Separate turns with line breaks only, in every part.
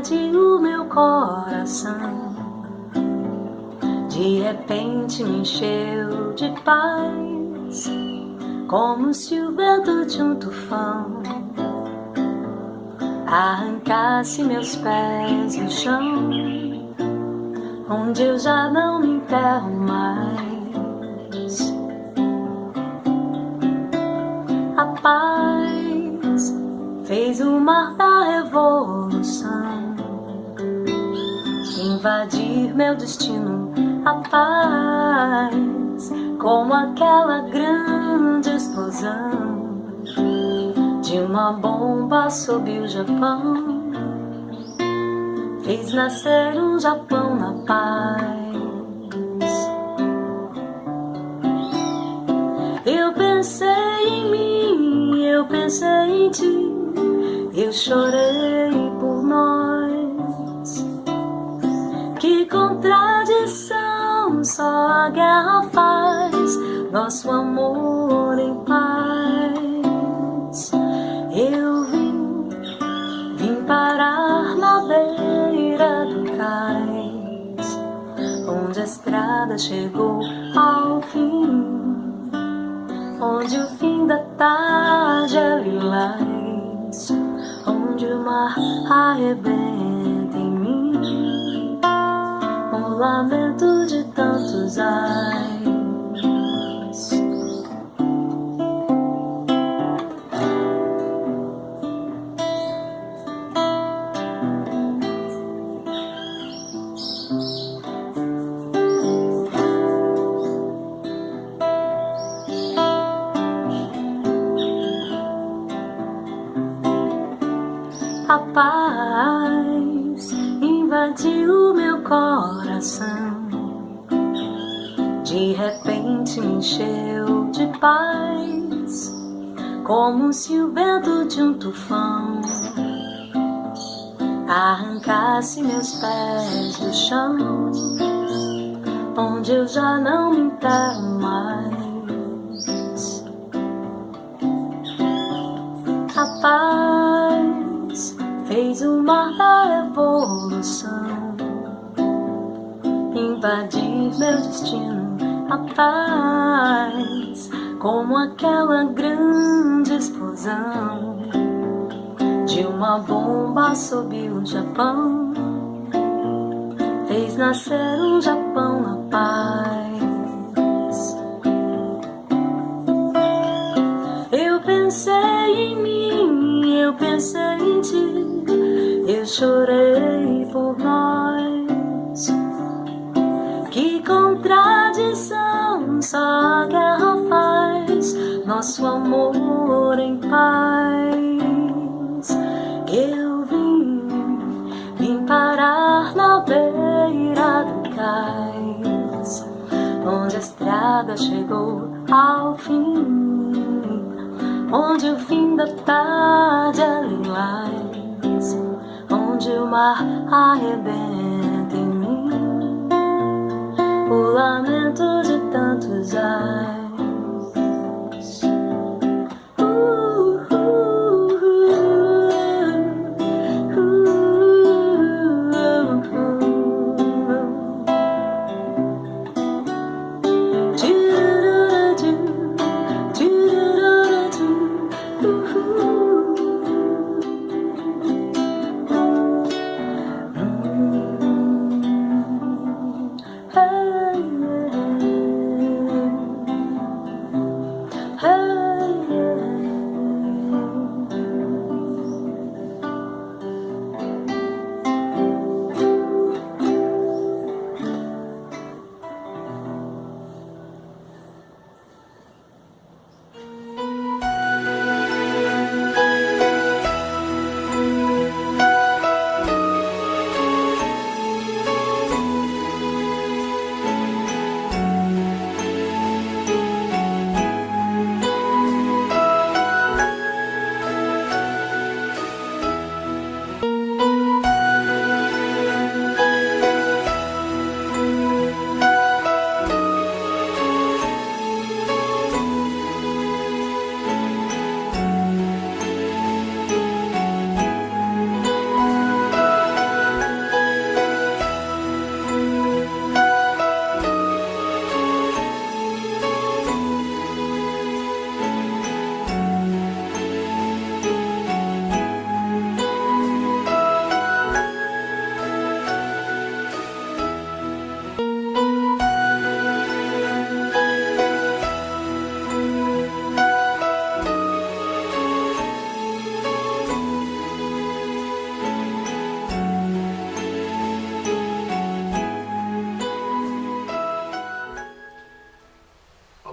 invadiu meu coração. De repente me encheu de paz, como se o vento de um tufão arrancasse meus pés do chão, onde eu já não me enterro mais. A paz fez o mar da revolução invadir meu destino. A paz, como aquela grande explosão de uma bomba sob o Japão, fez nascer um Japão na paz. Eu pensei em mim, eu pensei em ti, eu chorei por nós. Que contradição, só a guerra faz nosso amor em paz. Eu vim parar na beira do cais, onde a estrada chegou ao fim, onde o fim da tarde é lilás, onde o mar arrebenta em mim o lamento de tantos ais. A paz invadiu meu coração. De repente me encheu de paz, como se o vento de um tufão arrancasse meus pés do chão, onde eu já não me enterro mais. A paz fez o mar da revolução invadir meu destino. A paz, como aquela grande explosão de uma bomba sob o Japão, fez nascer um Japão na paz. Eu pensei em mim, eu pensei em ti, eu chorei por nós. Que contradição, só a guerra faz nosso amor em paz. Eu vim parar na beira do cais, onde a estrada chegou ao fim, onde o fim da tarde é lilás, onde o mar arrebenta em mim o lamento de tantos ais.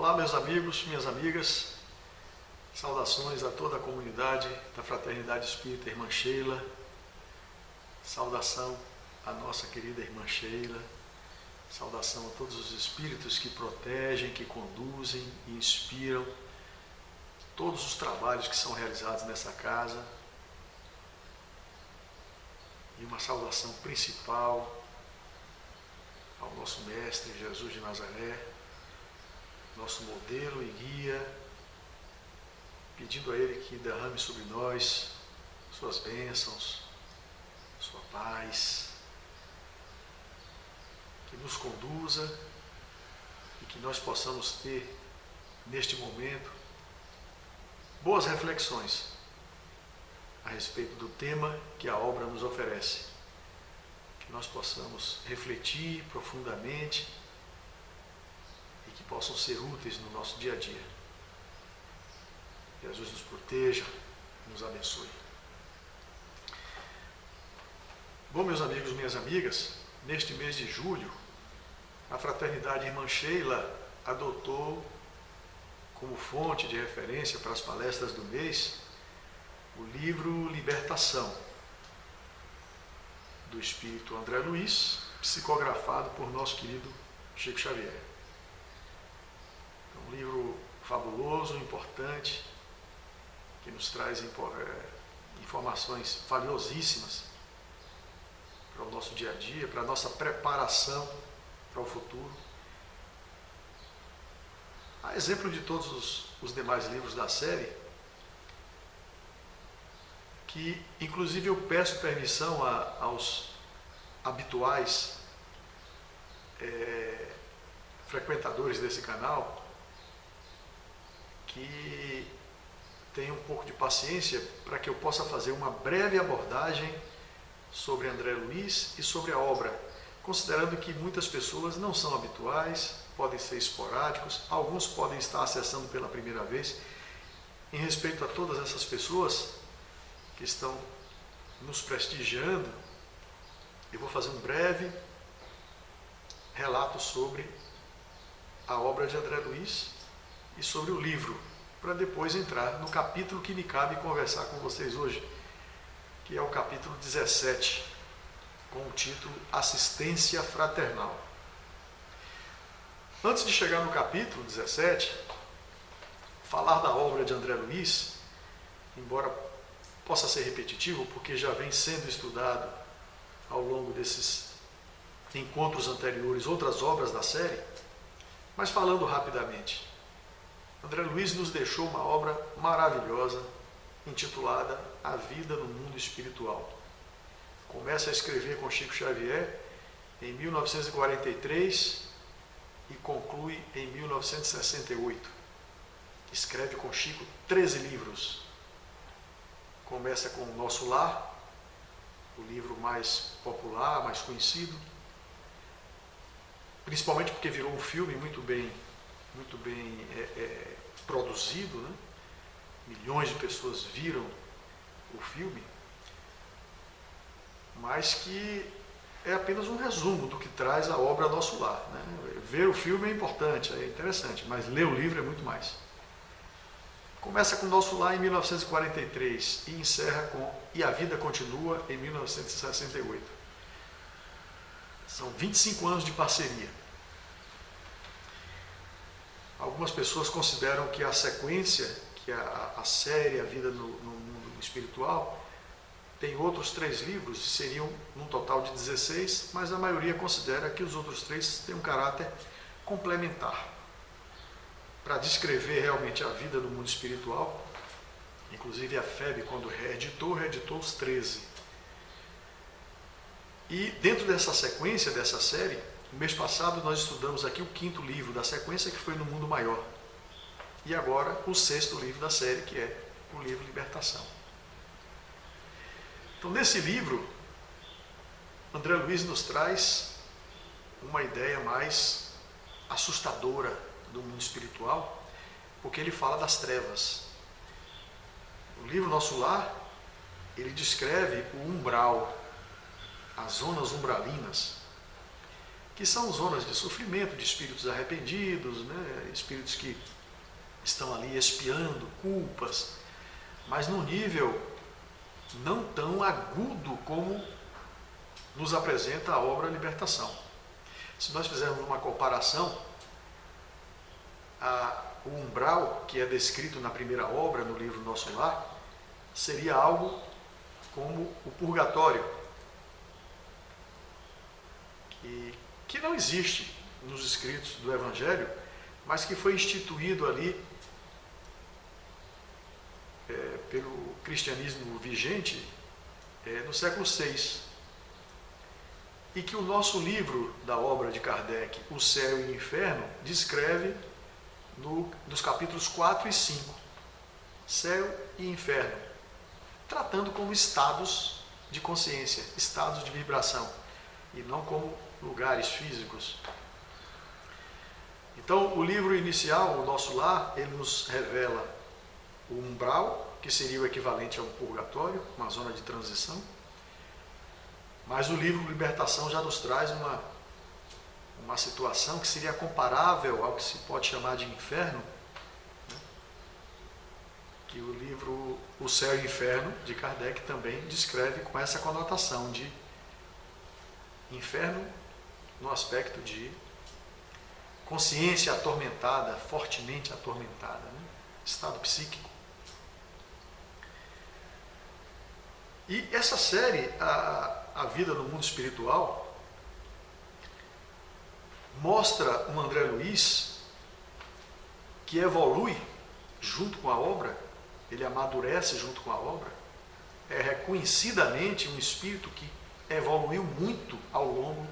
Olá, meus amigos, minhas amigas, saudações a toda a comunidade da Fraternidade Espírita Irmã Sheila, saudação à nossa querida Irmã Sheila, saudação a todos os espíritos que protegem, que conduzem e inspiram todos os trabalhos que são realizados nessa casa, e uma saudação principal ao nosso Mestre Jesus de Nazaré, nosso modelo e guia, pedindo a Ele que derrame sobre nós suas bênçãos, sua paz, que nos conduza e que nós possamos ter, neste momento, boas reflexões a respeito do tema que a obra nos oferece. Que nós possamos refletir profundamente e que possam ser úteis no nosso dia a dia. Jesus nos proteja, nos abençoe. Bom, meus amigos, minhas amigas, neste mês de julho, a Fraternidade Irmã Sheila adotou como fonte de referência para as palestras do mês o livro Libertação, do Espírito André Luiz, psicografado por nosso querido Chico Xavier. É um livro fabuloso, importante, que nos traz informações valiosíssimas para o nosso dia a dia, para a nossa preparação para o futuro. A exemplo de todos os demais livros da série, que inclusive eu peço permissão aos habituais frequentadores desse canal, que tenham um pouco de paciência para que eu possa fazer uma breve abordagem sobre André Luiz e sobre a obra, considerando que muitas pessoas não são habituais, podem ser esporádicos, alguns podem estar acessando pela primeira vez. Em respeito a todas essas pessoas que estão nos prestigiando, eu vou fazer um breve relato sobre a obra de André Luiz e sobre o livro, para depois entrar no capítulo que me cabe conversar com vocês hoje, que é o capítulo 17, com o título Assistência Fraternal. Antes de chegar no capítulo 17, falar da obra de André Luiz, embora possa ser repetitivo, porque já vem sendo estudado ao longo desses encontros anteriores outras obras da série, mas falando rapidamente, André Luiz nos deixou uma obra maravilhosa, intitulada A Vida no Mundo Espiritual. Começa a escrever com Chico Xavier em 1943 e conclui em 1968. Escreve com Chico 13 livros. Começa com O Nosso Lar, o livro mais popular, mais conhecido, principalmente porque virou um filme muito bem produzido, né? Milhões de pessoas viram o filme, mas que é apenas um resumo do que traz a obra Nosso Lar, né? Ver o filme é importante, é interessante, mas ler o livro é muito mais. Começa com Nosso Lar em 1943 e encerra com E a Vida Continua em 1968. São 25 anos de parceria. Algumas pessoas consideram que a sequência, que a série A Vida no Mundo Espiritual, tem outros 3 livros, seriam um total de 16, mas a maioria considera que os outros 3 têm um caráter complementar. Para descrever realmente a vida no mundo espiritual, inclusive a FEB, quando reeditou os 13. E dentro dessa sequência, dessa série, no mês passado nós estudamos aqui o 5º livro da sequência, que foi No Mundo Maior. E agora o 6º livro da série, que é o livro Libertação. Então, nesse livro, André Luiz nos traz uma ideia mais assustadora do mundo espiritual, porque ele fala das trevas. O livro Nosso Lar, ele descreve o umbral, as zonas umbralinas, que são zonas de sofrimento, de espíritos arrependidos, né? Espíritos que estão ali expiando culpas, mas num nível não tão agudo como nos apresenta a obra Libertação. Se nós fizermos uma comparação, o umbral que é descrito na primeira obra, no livro Nosso Lar, seria algo como o purgatório, que não existe nos escritos do Evangelho, mas que foi instituído ali pelo cristianismo vigente no século VI. E que o nosso livro da obra de Kardec, O Céu e o Inferno, descreve nos capítulos 4 e 5. Céu e Inferno, tratando como estados de consciência, estados de vibração, e não como lugares físicos. Então, o livro inicial, O Nosso Lar, ele nos revela o umbral, que seria o equivalente a um purgatório, uma zona de transição. Mas o livro Libertação já nos traz uma situação que seria comparável ao que se pode chamar de inferno, né? Que o livro O Céu e o Inferno, de Kardec, também descreve com essa conotação de inferno no aspecto de consciência atormentada, fortemente atormentada, né? Estado psíquico. E essa série, a vida no mundo espiritual, mostra um André Luiz que evolui junto com a obra, ele amadurece junto com a obra, é reconhecidamente um espírito que evoluiu muito ao longo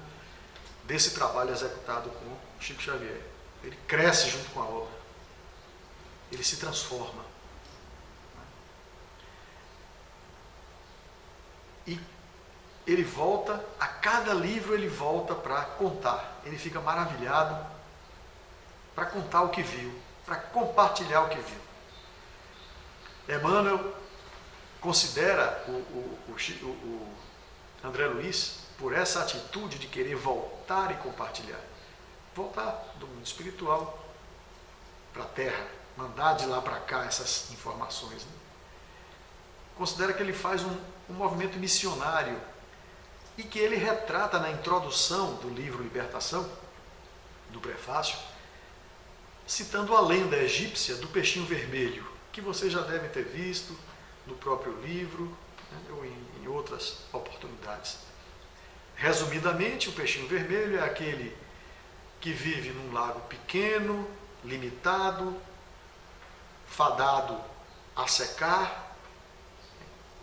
desse trabalho executado com Chico Xavier. Ele cresce junto com a obra, ele se transforma. E ele volta, a cada livro ele volta para contar. Ele fica maravilhado para contar o que viu, para compartilhar o que viu. Emmanuel considera o André Luiz por essa atitude de querer voltar e compartilhar. Voltar do mundo espiritual para a Terra, mandar de lá para cá essas informações, né? Considera que ele faz um movimento missionário e que ele retrata na introdução do livro Libertação, do prefácio, citando a lenda egípcia do peixinho vermelho, que vocês já devem ter visto no próprio livro, né, ou em outras oportunidades. Resumidamente, o peixinho vermelho é aquele que vive num lago pequeno, limitado, fadado a secar,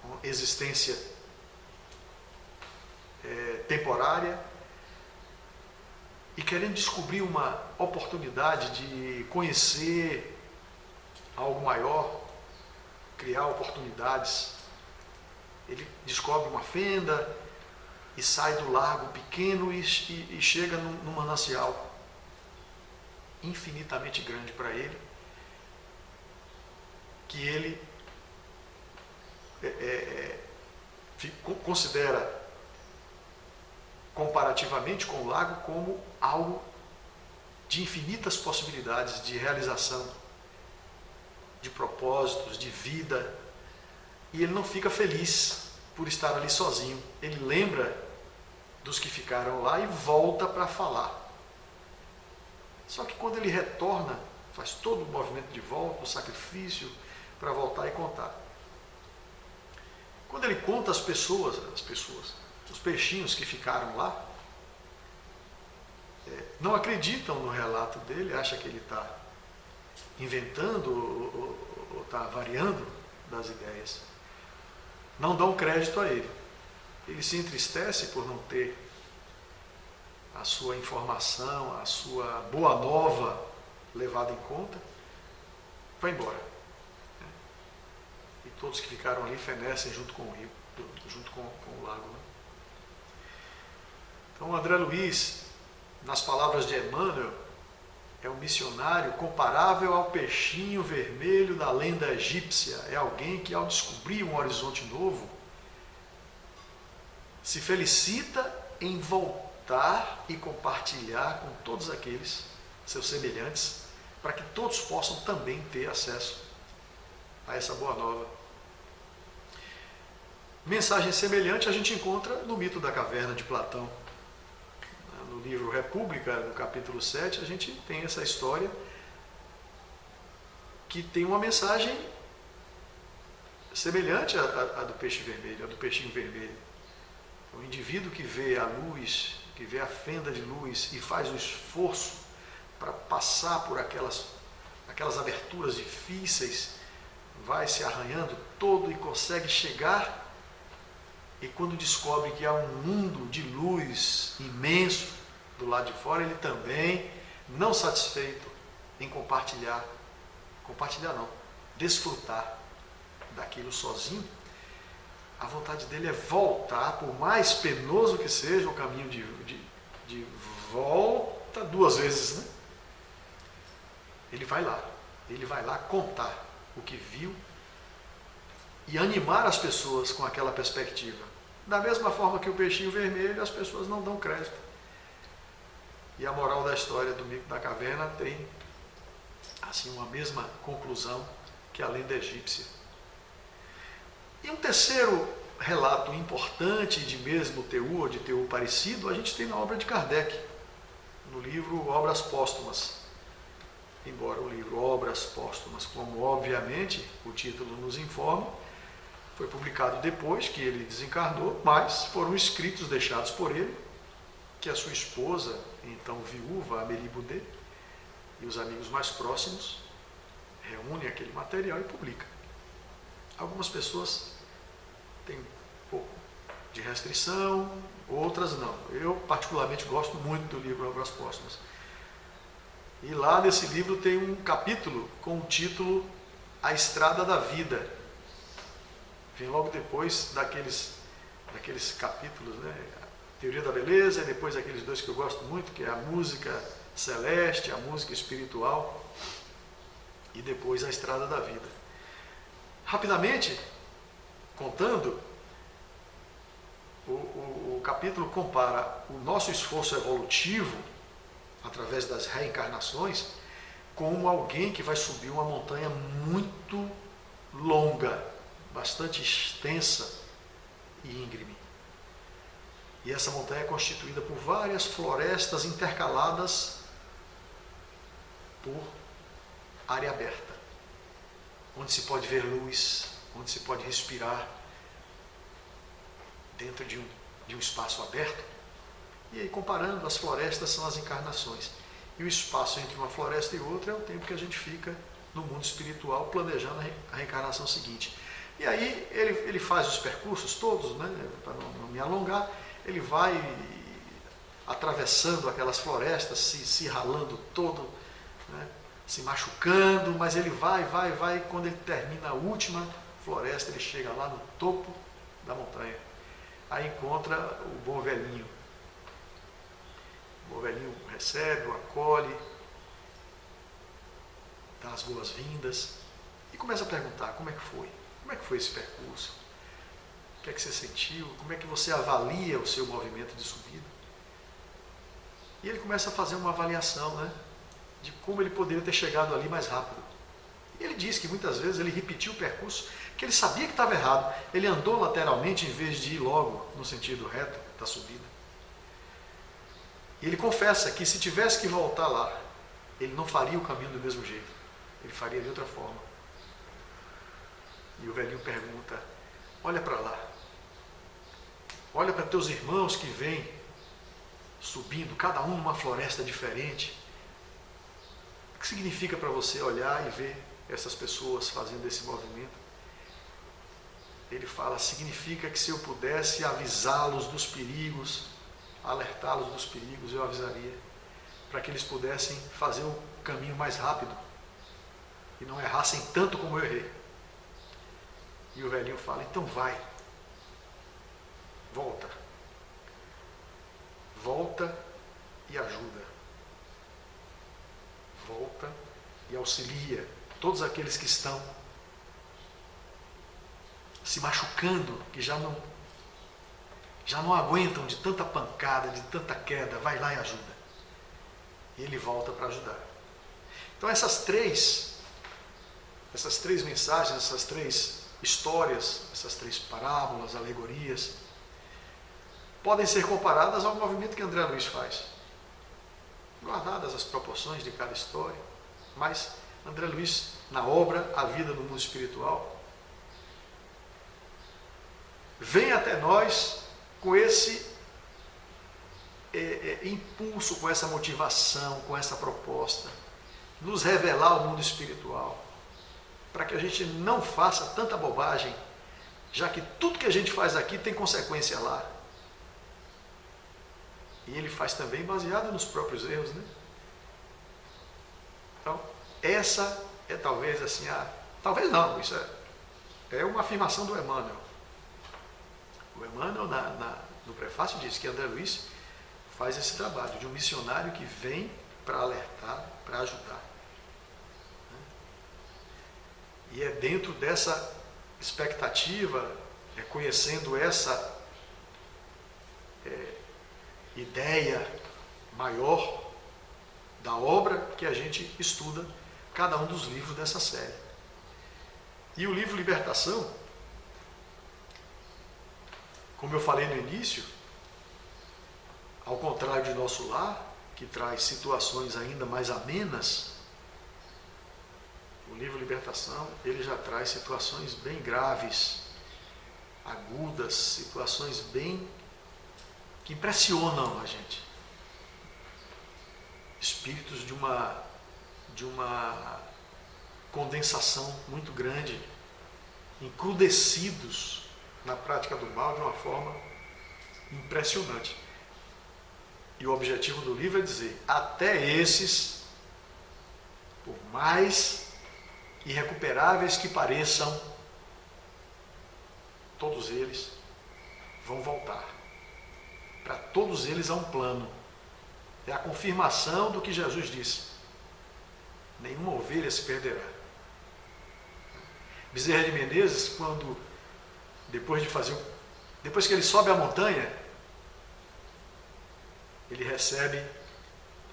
com existência temporária, e querendo descobrir uma oportunidade de conhecer algo maior, criar oportunidades. Ele descobre uma fenda e sai do lago pequeno e chega num manancial infinitamente grande para ele, que ele considera comparativamente com o lago como algo de infinitas possibilidades de realização, de propósitos, de vida, e ele não fica feliz por estar ali sozinho. Ele lembra dos que ficaram lá e volta para falar. Só que quando ele retorna, faz todo o movimento de volta, o sacrifício para voltar e contar. Quando ele conta as pessoas, os peixinhos que ficaram lá, não acreditam no relato dele, acham que ele está inventando ou está variando das ideias. Não dão crédito a ele. Ele se entristece por não ter a sua informação, a sua boa nova levada em conta, vai embora. E todos que ficaram ali fenecem junto com o rio, junto com o lago. Né? Então, André Luiz, nas palavras de Emmanuel, é um missionário comparável ao peixinho vermelho da lenda egípcia. É alguém que, ao descobrir um horizonte novo, se felicita em voltar contar e compartilhar com todos aqueles seus semelhantes, para que todos possam também ter acesso a essa boa nova. Mensagem semelhante a gente encontra no mito da caverna de Platão. No livro República, no capítulo 7, a gente tem essa história que tem uma mensagem semelhante à do peixe vermelho, à do peixinho vermelho. O indivíduo que vê a luz, que vê a fenda de luz e faz o esforço para passar por aquelas aberturas difíceis, vai se arranhando todo e consegue chegar, e quando descobre que há um mundo de luz imenso do lado de fora, ele também, não satisfeito em compartilhar não, desfrutar daquilo sozinho, a vontade dele é voltar, por mais penoso que seja o caminho de volta, 2 vezes, né? Ele vai lá contar o que viu e animar as pessoas com aquela perspectiva. Da mesma forma que o peixinho vermelho, as pessoas não dão crédito. E a moral da história do mito da caverna tem assim uma mesma conclusão que a lenda egípcia. E um terceiro relato importante de mesmo teor, de teor parecido, a gente tem na obra de Kardec, no livro Obras Póstumas. Embora o livro Obras Póstumas, como obviamente o título nos informa, foi publicado depois que ele desencarnou, mas foram escritos deixados por ele, que a sua esposa, então viúva, Amélie Boudet, e os amigos mais próximos reúnem aquele material e publicam. Algumas pessoas têm um pouco de restrição, outras não. Eu particularmente gosto muito do livro Obras Póstumas. E lá nesse livro tem um capítulo com o título A Estrada da Vida. Vem logo depois daqueles capítulos, né? A Teoria da Beleza, e depois aqueles 2 que eu gosto muito, que é a música celeste, a música espiritual, e depois a Estrada da Vida. Rapidamente, contando, o capítulo compara o nosso esforço evolutivo através das reencarnações como alguém que vai subir uma montanha muito longa, bastante extensa e íngreme. E essa montanha é constituída por várias florestas intercaladas por área aberta, onde se pode ver luz, onde se pode respirar dentro de um espaço aberto. E aí, comparando, as florestas são as encarnações. E o espaço entre uma floresta e outra é o tempo que a gente fica no mundo espiritual planejando a reencarnação seguinte. E aí ele faz os percursos todos, né, para não me alongar, ele vai atravessando aquelas florestas, se ralando todo, né, se machucando, mas ele vai, quando ele termina a última floresta, ele chega lá no topo da montanha. Aí encontra o bom velhinho. O bom velhinho recebe, o acolhe, dá as boas-vindas e começa a perguntar: como é que foi? Como é que foi esse percurso? O que é que você sentiu? Como é que você avalia o seu movimento de subida? E ele começa a fazer uma avaliação, né, de como ele poderia ter chegado ali mais rápido. E ele diz que muitas vezes ele repetiu o percurso, que ele sabia que estava errado. Ele andou lateralmente em vez de ir logo no sentido reto da subida. E ele confessa que se tivesse que voltar lá, ele não faria o caminho do mesmo jeito. Ele faria de outra forma. E o velhinho pergunta: olha para lá. Olha para teus irmãos que vêm subindo, cada um numa floresta diferente. O que significa para você olhar e ver essas pessoas fazendo esse movimento? Ele fala: significa que se eu pudesse avisá-los dos perigos, alertá-los dos perigos, eu avisaria, para que eles pudessem fazer o caminho mais rápido e não errassem tanto como eu errei. E o velhinho fala: então vai, volta e ajuda, volta e auxilia todos aqueles que estão se machucando, que já já não aguentam de tanta pancada, de tanta queda, vai lá e ajuda. E ele volta para ajudar. Então essas três mensagens, essas três histórias, essas três parábolas, alegorias, podem ser comparadas ao movimento que André Luiz faz. Guardadas as proporções de cada história, mas André Luiz, na obra A Vida no Mundo Espiritual, vem até nós com esse impulso, com essa motivação, com essa proposta, nos revelar o mundo espiritual, para que a gente não faça tanta bobagem, já que tudo que a gente faz aqui tem consequência lá. E ele faz também baseado nos próprios erros, né? Então, essa é talvez assim, talvez não, isso é uma afirmação do Emmanuel. O Emmanuel, no prefácio, diz que André Luiz faz esse trabalho de um missionário que vem para alertar, para ajudar. E é dentro dessa expectativa, conhecendo essa ideia maior da obra, que a gente estuda cada um dos livros dessa série. E o livro Libertação, como eu falei no início, ao contrário de Nosso Lar, que traz situações ainda mais amenas, o livro Libertação, ele já traz situações bem graves, agudas, situações bem que impressionam a gente. Espíritos de uma condensação muito grande, encrudecidos na prática do mal de uma forma impressionante. E o objetivo do livro é dizer, até esses, por mais irrecuperáveis que pareçam, todos eles vão voltar. Para todos eles há um plano. É a confirmação do que Jesus disse. Nenhuma ovelha se perderá. Bezerra de Menezes, depois que ele sobe a montanha, ele recebe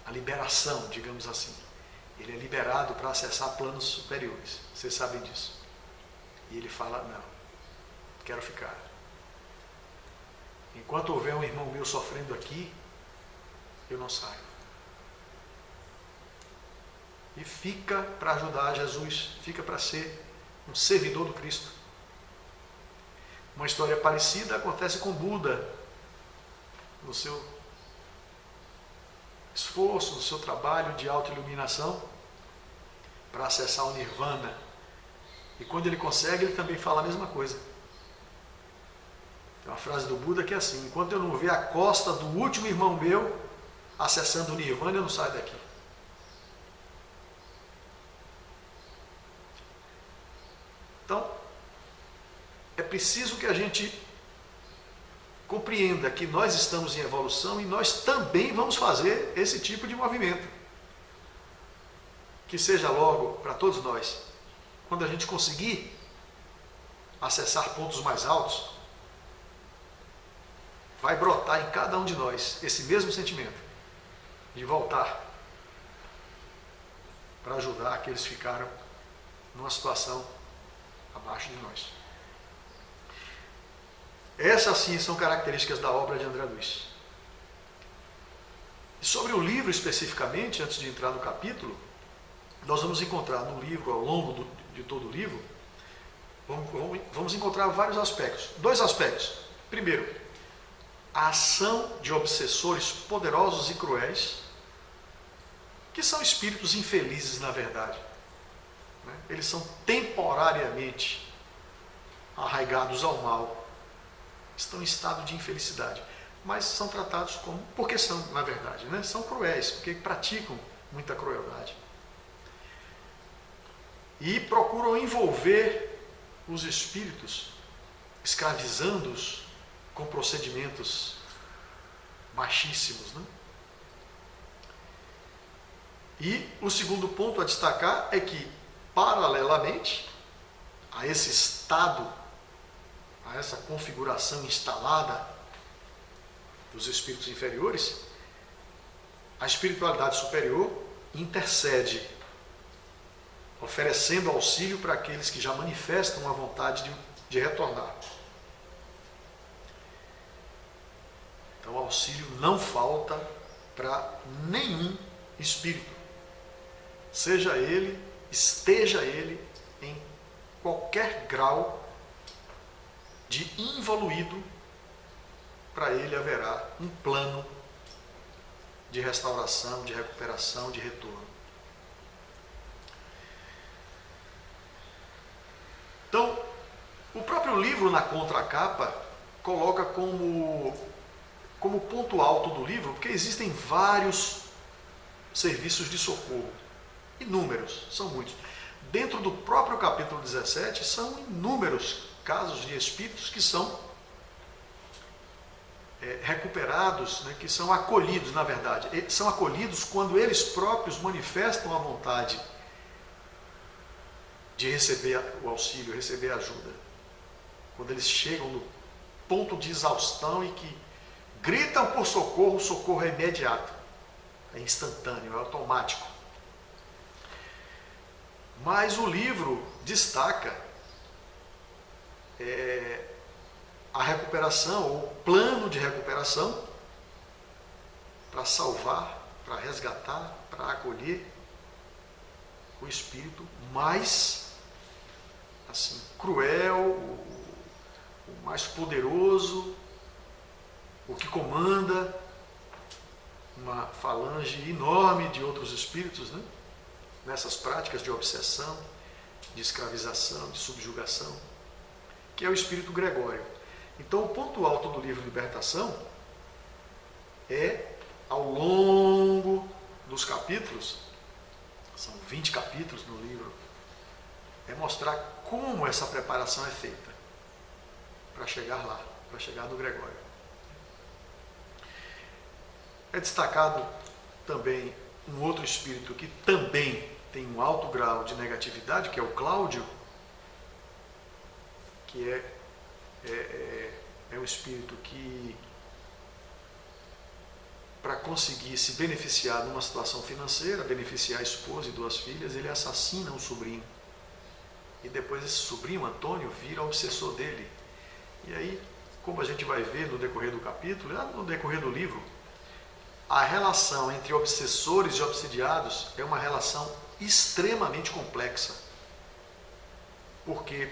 a liberação, digamos assim. Ele é liberado para acessar planos superiores. Vocês sabem disso. E ele fala, não, quero ficar. Enquanto houver um irmão meu sofrendo aqui, eu não saio. E fica para ajudar Jesus, fica para ser um servidor do Cristo. Uma história parecida acontece com Buda, no seu esforço, no seu trabalho de autoiluminação para acessar o Nirvana. E quando ele consegue, ele também fala a mesma coisa. Tem uma frase do Buda que é assim, enquanto eu não ver a costa do último irmão meu acessando o Nirvana, eu não saio daqui. Então, é preciso que a gente compreenda que nós estamos em evolução e nós também vamos fazer esse tipo de movimento. Que seja logo para todos nós, quando a gente conseguir acessar pontos mais altos, vai brotar em cada um de nós esse mesmo sentimento de voltar para ajudar aqueles que ficaram numa situação abaixo de nós. Essas sim são características da obra de André Luiz. E sobre o livro especificamente, antes de entrar no capítulo, nós vamos encontrar no livro, ao longo de todo o livro, vamos encontrar vários aspectos. 2 aspectos. Primeiro, a ação de obsessores poderosos e cruéis, que são espíritos infelizes na verdade. Eles são temporariamente arraigados ao mal, estão em estado de infelicidade, mas são tratados como, porque são, na verdade, são cruéis, porque praticam muita crueldade. E procuram envolver os espíritos, escravizando-os com procedimentos baixíssimos. E o segundo ponto a destacar é que, paralelamente a esse estado, a essa configuração instalada dos espíritos inferiores, a espiritualidade superior intercede, oferecendo auxílio para aqueles que já manifestam a vontade de retornar. Então, o auxílio não falta para nenhum espírito, esteja ele em qualquer grau de involuído, para ele haverá um plano de restauração, de recuperação, de retorno. Então, o próprio livro na contracapa coloca como ponto alto do livro, porque existem vários serviços de socorro, inúmeros, são muitos. Dentro do próprio capítulo 17, são inúmeros casos de espíritos que são recuperados, né, que são acolhidos, na verdade. São acolhidos quando eles próprios manifestam a vontade de receber o auxílio, receber a ajuda. Quando eles chegam no ponto de exaustão e que gritam por socorro, o socorro é imediato, é instantâneo, é automático. Mas o livro destaca a recuperação, ou o plano de recuperação, para salvar, para resgatar, para acolher o espírito mais assim, cruel, o mais poderoso, o que comanda uma falange enorme de outros espíritos, né? Nessas práticas de obsessão, de escravização, de subjugação, que é o espírito Gregório. Então, o ponto alto do livro Libertação é, ao longo dos capítulos, são 20 capítulos no livro, é mostrar como essa preparação é feita para chegar lá, para chegar no Gregório. É destacado também um outro espírito que também tem um alto grau de negatividade, que é o Cláudio, que é um espírito que, para conseguir se beneficiar numa situação financeira, beneficiar a esposa e 2 filhas, ele assassina um sobrinho. E depois esse sobrinho, Antônio, vira obsessor dele. E aí, como a gente vai ver no decorrer do capítulo, no decorrer do livro, a relação entre obsessores e obsidiados é uma relação extremamente complexa. Porque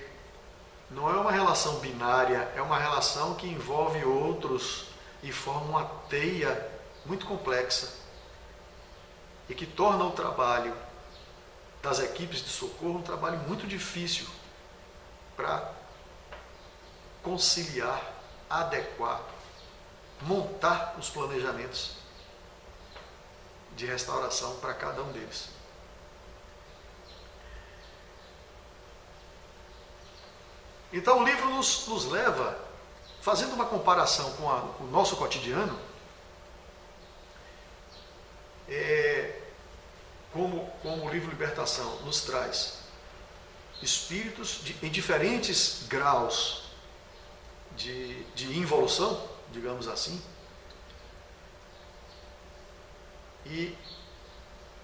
não é uma relação binária, é uma relação que envolve outros e forma uma teia muito complexa e que torna o trabalho das equipes de socorro um trabalho muito difícil para conciliar, adequar, montar os planejamentos de restauração para cada um deles. Então o livro nos leva, fazendo uma comparação com o nosso cotidiano, como o livro Libertação nos traz espíritos em diferentes graus de involução, digamos assim, e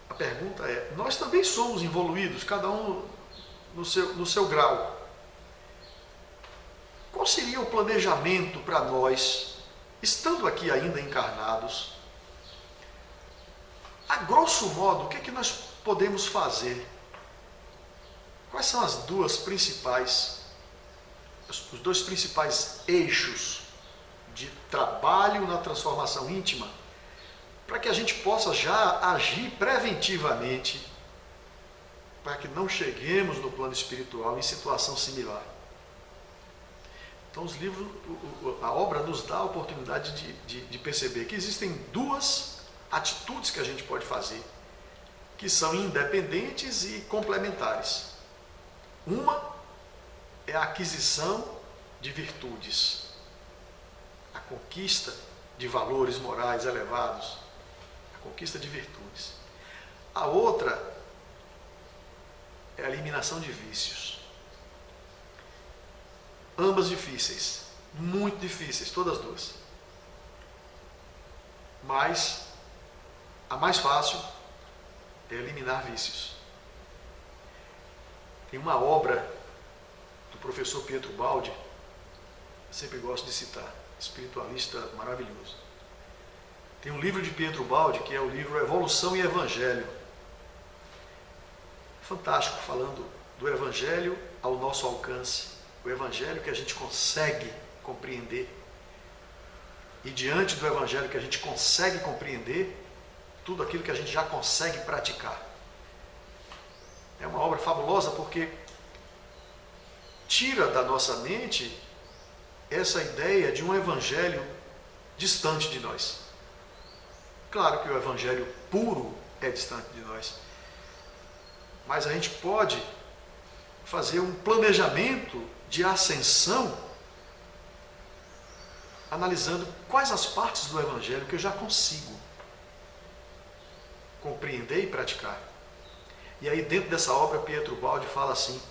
a pergunta é, nós também somos involuídos, cada um no seu grau. Qual seria o planejamento para nós, estando aqui ainda encarnados? A grosso modo, o que é que nós podemos fazer? Quais são os dois principais eixos de trabalho na transformação íntima, para que a gente possa já agir preventivamente, para que não cheguemos no plano espiritual em situação similar? Então os livros, a obra nos dá a oportunidade de perceber que existem 2 atitudes que a gente pode fazer, que são independentes e complementares. Uma é a aquisição de virtudes, a conquista de valores morais elevados, a conquista de virtudes. A outra é a eliminação de vícios. Ambas difíceis, muito difíceis, todas 2. mas a mais fácil é eliminar vícios. Tem uma obra do professor Pietro Baldi, sempre gosto de citar, espiritualista maravilhoso. Tem um livro de Pietro Baldi, que é o livro Evolução e Evangelho. Fantástico, falando do Evangelho ao nosso alcance. O Evangelho que a gente consegue compreender. E diante do Evangelho que a gente consegue compreender, tudo aquilo que a gente já consegue praticar. É uma obra fabulosa porque tira da nossa mente essa ideia de um Evangelho distante de nós. Claro que o Evangelho puro é distante de nós, mas a gente pode fazer um planejamento de ascensão analisando quais as partes do Evangelho que eu já consigo compreender e praticar. E aí dentro dessa obra Pietro Baldi fala assim: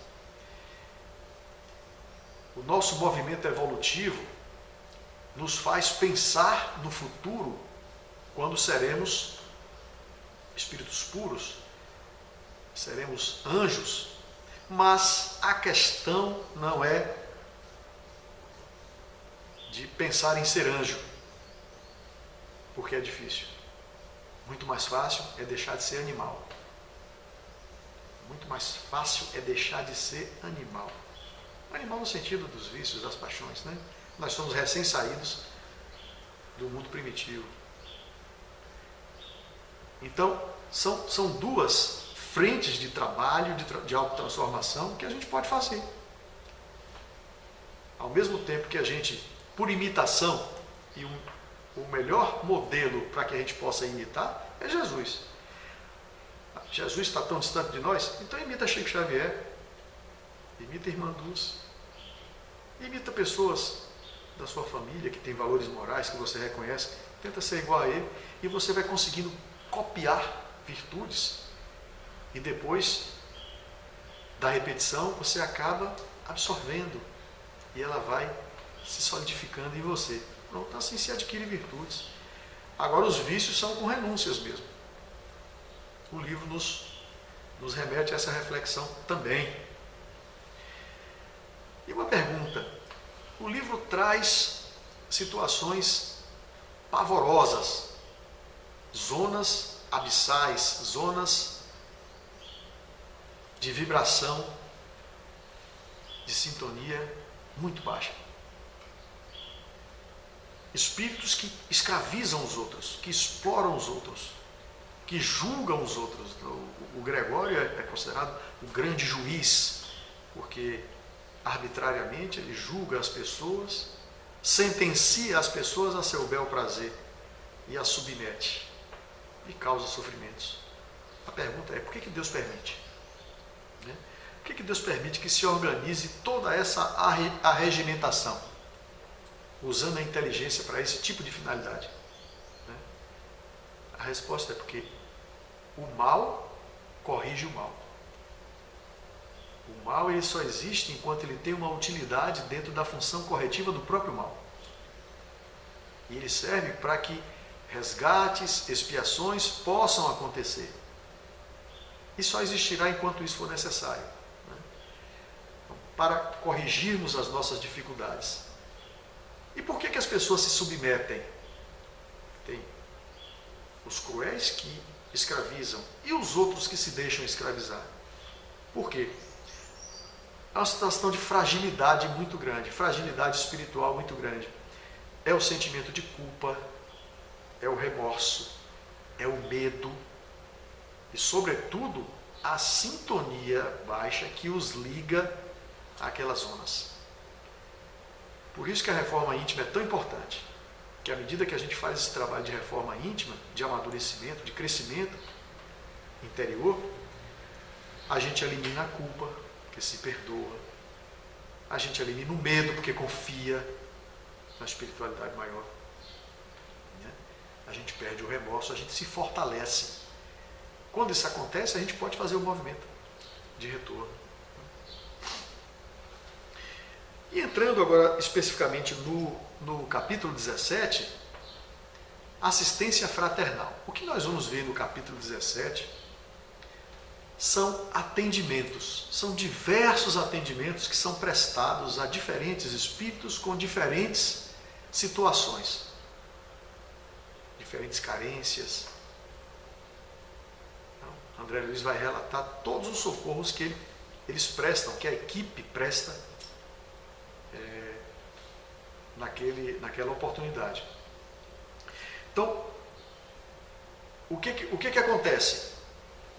o nosso movimento evolutivo nos faz pensar no futuro quando seremos espíritos puros, seremos anjos, mas a questão não é de pensar em ser anjo, porque é difícil. Muito mais fácil é deixar de ser animal. Muito mais fácil é deixar de ser animal. Animal no sentido dos vícios, das paixões, né? Nós somos recém-saídos do mundo primitivo. Então, são duas frentes de trabalho, de autotransformação que a gente pode fazer. Ao mesmo tempo que a gente, por imitação, e o melhor modelo para que a gente possa imitar é Jesus. Jesus está tão distante de nós, então imita Chico Xavier, imita a Irmã Dulce, imita pessoas da sua família que tem valores morais que você reconhece, tenta ser igual a ele e você vai conseguindo copiar virtudes e depois da repetição você acaba absorvendo e ela vai se solidificando em você. Pronto, assim se adquire virtudes. Agora os vícios são com renúncias mesmo. O livro nos remete a essa reflexão também. E uma pergunta: o livro traz situações pavorosas, zonas abissais, zonas de vibração, de sintonia muito baixa. Espíritos que escravizam os outros, que exploram os outros, que julgam os outros. O Gregório é considerado o grande juiz, porque arbitrariamente ele julga as pessoas, sentencia as pessoas a seu bel prazer e as submete e causa sofrimentos. A pergunta é: por que Deus permite? Por que Deus permite que se organize toda essa arregimentação, usando a inteligência para esse tipo de finalidade? A resposta é porque o mal corrige o mal. O mal ele só existe enquanto ele tem uma utilidade dentro da função corretiva do próprio mal. E ele serve para que resgates, expiações possam acontecer. E só existirá enquanto isso for necessário, então, para corrigirmos as nossas dificuldades. E por que as pessoas se submetem? Tem os cruéis que escravizam e os outros que se deixam escravizar. Por quê? É uma situação de fragilidade muito grande, fragilidade espiritual muito grande. É o sentimento de culpa, é o remorso, é o medo e, sobretudo, a sintonia baixa que os liga àquelas zonas. Por isso que a reforma íntima é tão importante, que à medida que a gente faz esse trabalho de reforma íntima, de amadurecimento, de crescimento interior, a gente elimina a culpa, porque se perdoa, a gente elimina o medo, porque confia na espiritualidade maior, a gente perde o remorso, a gente se fortalece. Quando isso acontece, a gente pode fazer o movimento de retorno. E entrando agora especificamente no capítulo 17, assistência fraternal. O que nós vamos ver no capítulo 17 são atendimentos, são diversos atendimentos que são prestados a diferentes espíritos com diferentes situações, diferentes carências. Então, André Luiz vai relatar todos os socorros que eles prestam, que a equipe presta naquela oportunidade. Então, o que acontece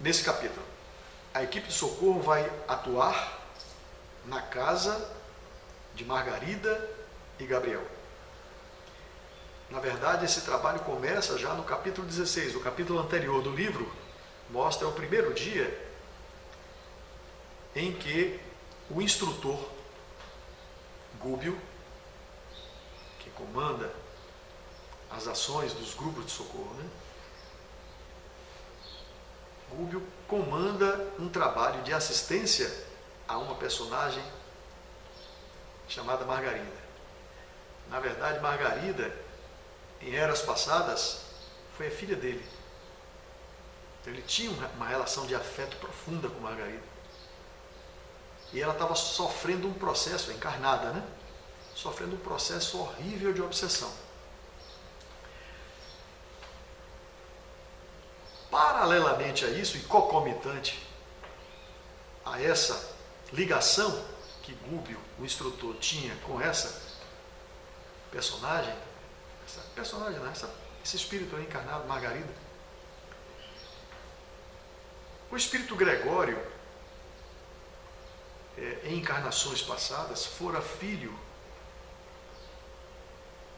nesse capítulo? A equipe de socorro vai atuar na casa de Margarida e Gabriel. Na verdade, esse trabalho começa já no capítulo 16. O capítulo anterior do livro mostra o primeiro dia em que o instrutor Gúbio, que comanda as ações dos grupos de socorro, Gúbio comanda um trabalho de assistência a uma personagem chamada Margarida. Na verdade, Margarida, em eras passadas, foi a filha dele. Então, ele tinha uma relação de afeto profunda com Margarida. E ela estava sofrendo um processo, encarnada, sofrendo um processo horrível de obsessão. Paralelamente a isso, e concomitante a essa ligação que Gúbio, o instrutor, tinha com esse espírito encarnado, Margarida, o espírito Gregório, em encarnações passadas, fora filho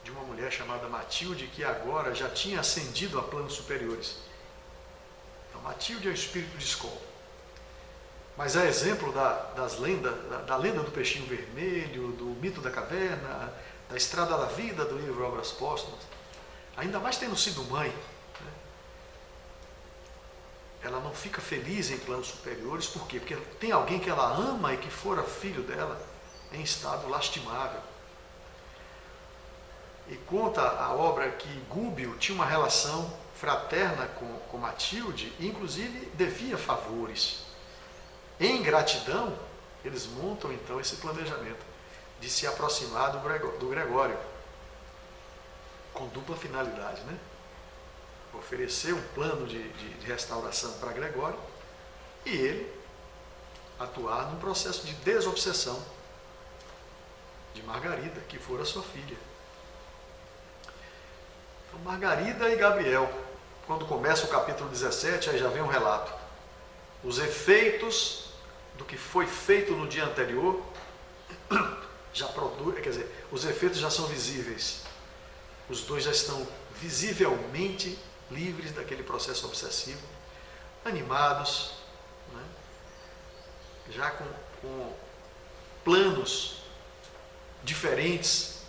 de uma mulher chamada Matilde, que agora já tinha ascendido a planos superiores. Então, Matilde é o espírito de escola. Mas é exemplo da lenda do peixinho vermelho, do mito da caverna, da estrada da vida do livro Obras Póstumas. Ainda mais tendo sido mãe, ela não fica feliz em planos superiores. Por quê? Porque tem alguém que ela ama e que fora filho dela em estado lastimável. E conta a obra que Gúbio tinha uma relação fraterna com Matilde, e inclusive devia favores. Em gratidão, eles montam então esse planejamento de se aproximar do Gregório, com dupla finalidade, oferecer um plano de restauração para Gregório e ele atuar num processo de desobsessão de Margarida, que fora sua filha. Então, Margarida e Gabriel, quando começa o capítulo 17, aí já vem um relato. Os efeitos do que foi feito no dia anterior já produz, quer dizer, os efeitos já são visíveis. Os dois já estão visivelmente livres daquele processo obsessivo, animados, já com planos diferentes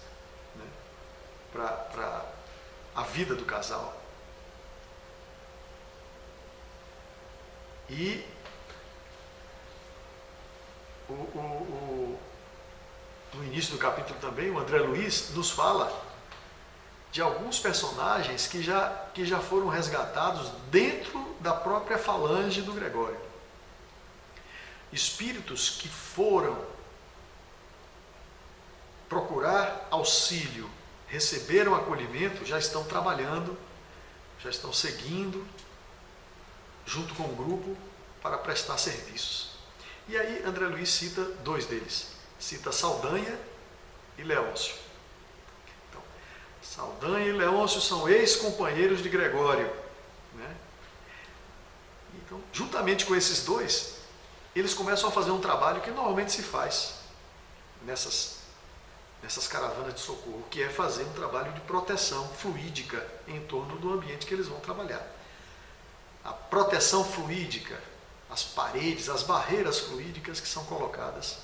para a vida do casal. E no início do capítulo também, o André Luiz nos fala de alguns personagens que já foram resgatados dentro da própria falange do Gregório. Espíritos que foram procurar auxílio, receberam acolhimento, já estão trabalhando, já estão seguindo, junto com o grupo, para prestar serviços. E aí André Luiz cita dois deles, cita Saldanha e Leôncio. Então, Saldanha e Leôncio são ex-companheiros de Gregório. Então, juntamente com esses dois, eles começam a fazer um trabalho que normalmente se faz nessas caravanas de socorro, que é fazer um trabalho de proteção fluídica em torno do ambiente que eles vão trabalhar. A proteção fluídica, as paredes, as barreiras fluídicas que são colocadas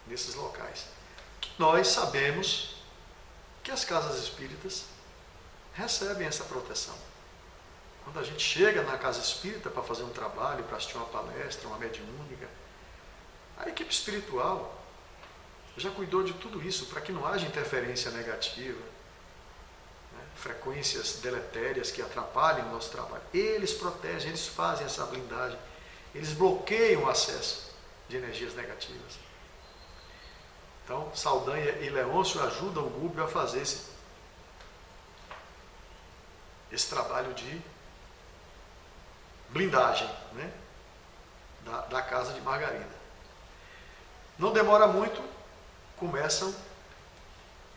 nesses locais. Nós sabemos que as casas espíritas recebem essa proteção. Quando a gente chega na casa espírita para fazer um trabalho, para assistir uma palestra, uma mediúnica, a equipe espiritual já cuidou de tudo isso para que não haja interferência negativa, frequências deletérias que atrapalhem o nosso trabalho. Eles protegem, eles fazem essa blindagem, eles bloqueiam o acesso de energias negativas. Então, Saldanha e Leôncio ajudam o Gúbio a fazer esse trabalho de blindagem, né, da casa de Margarida. Não demora muito, começam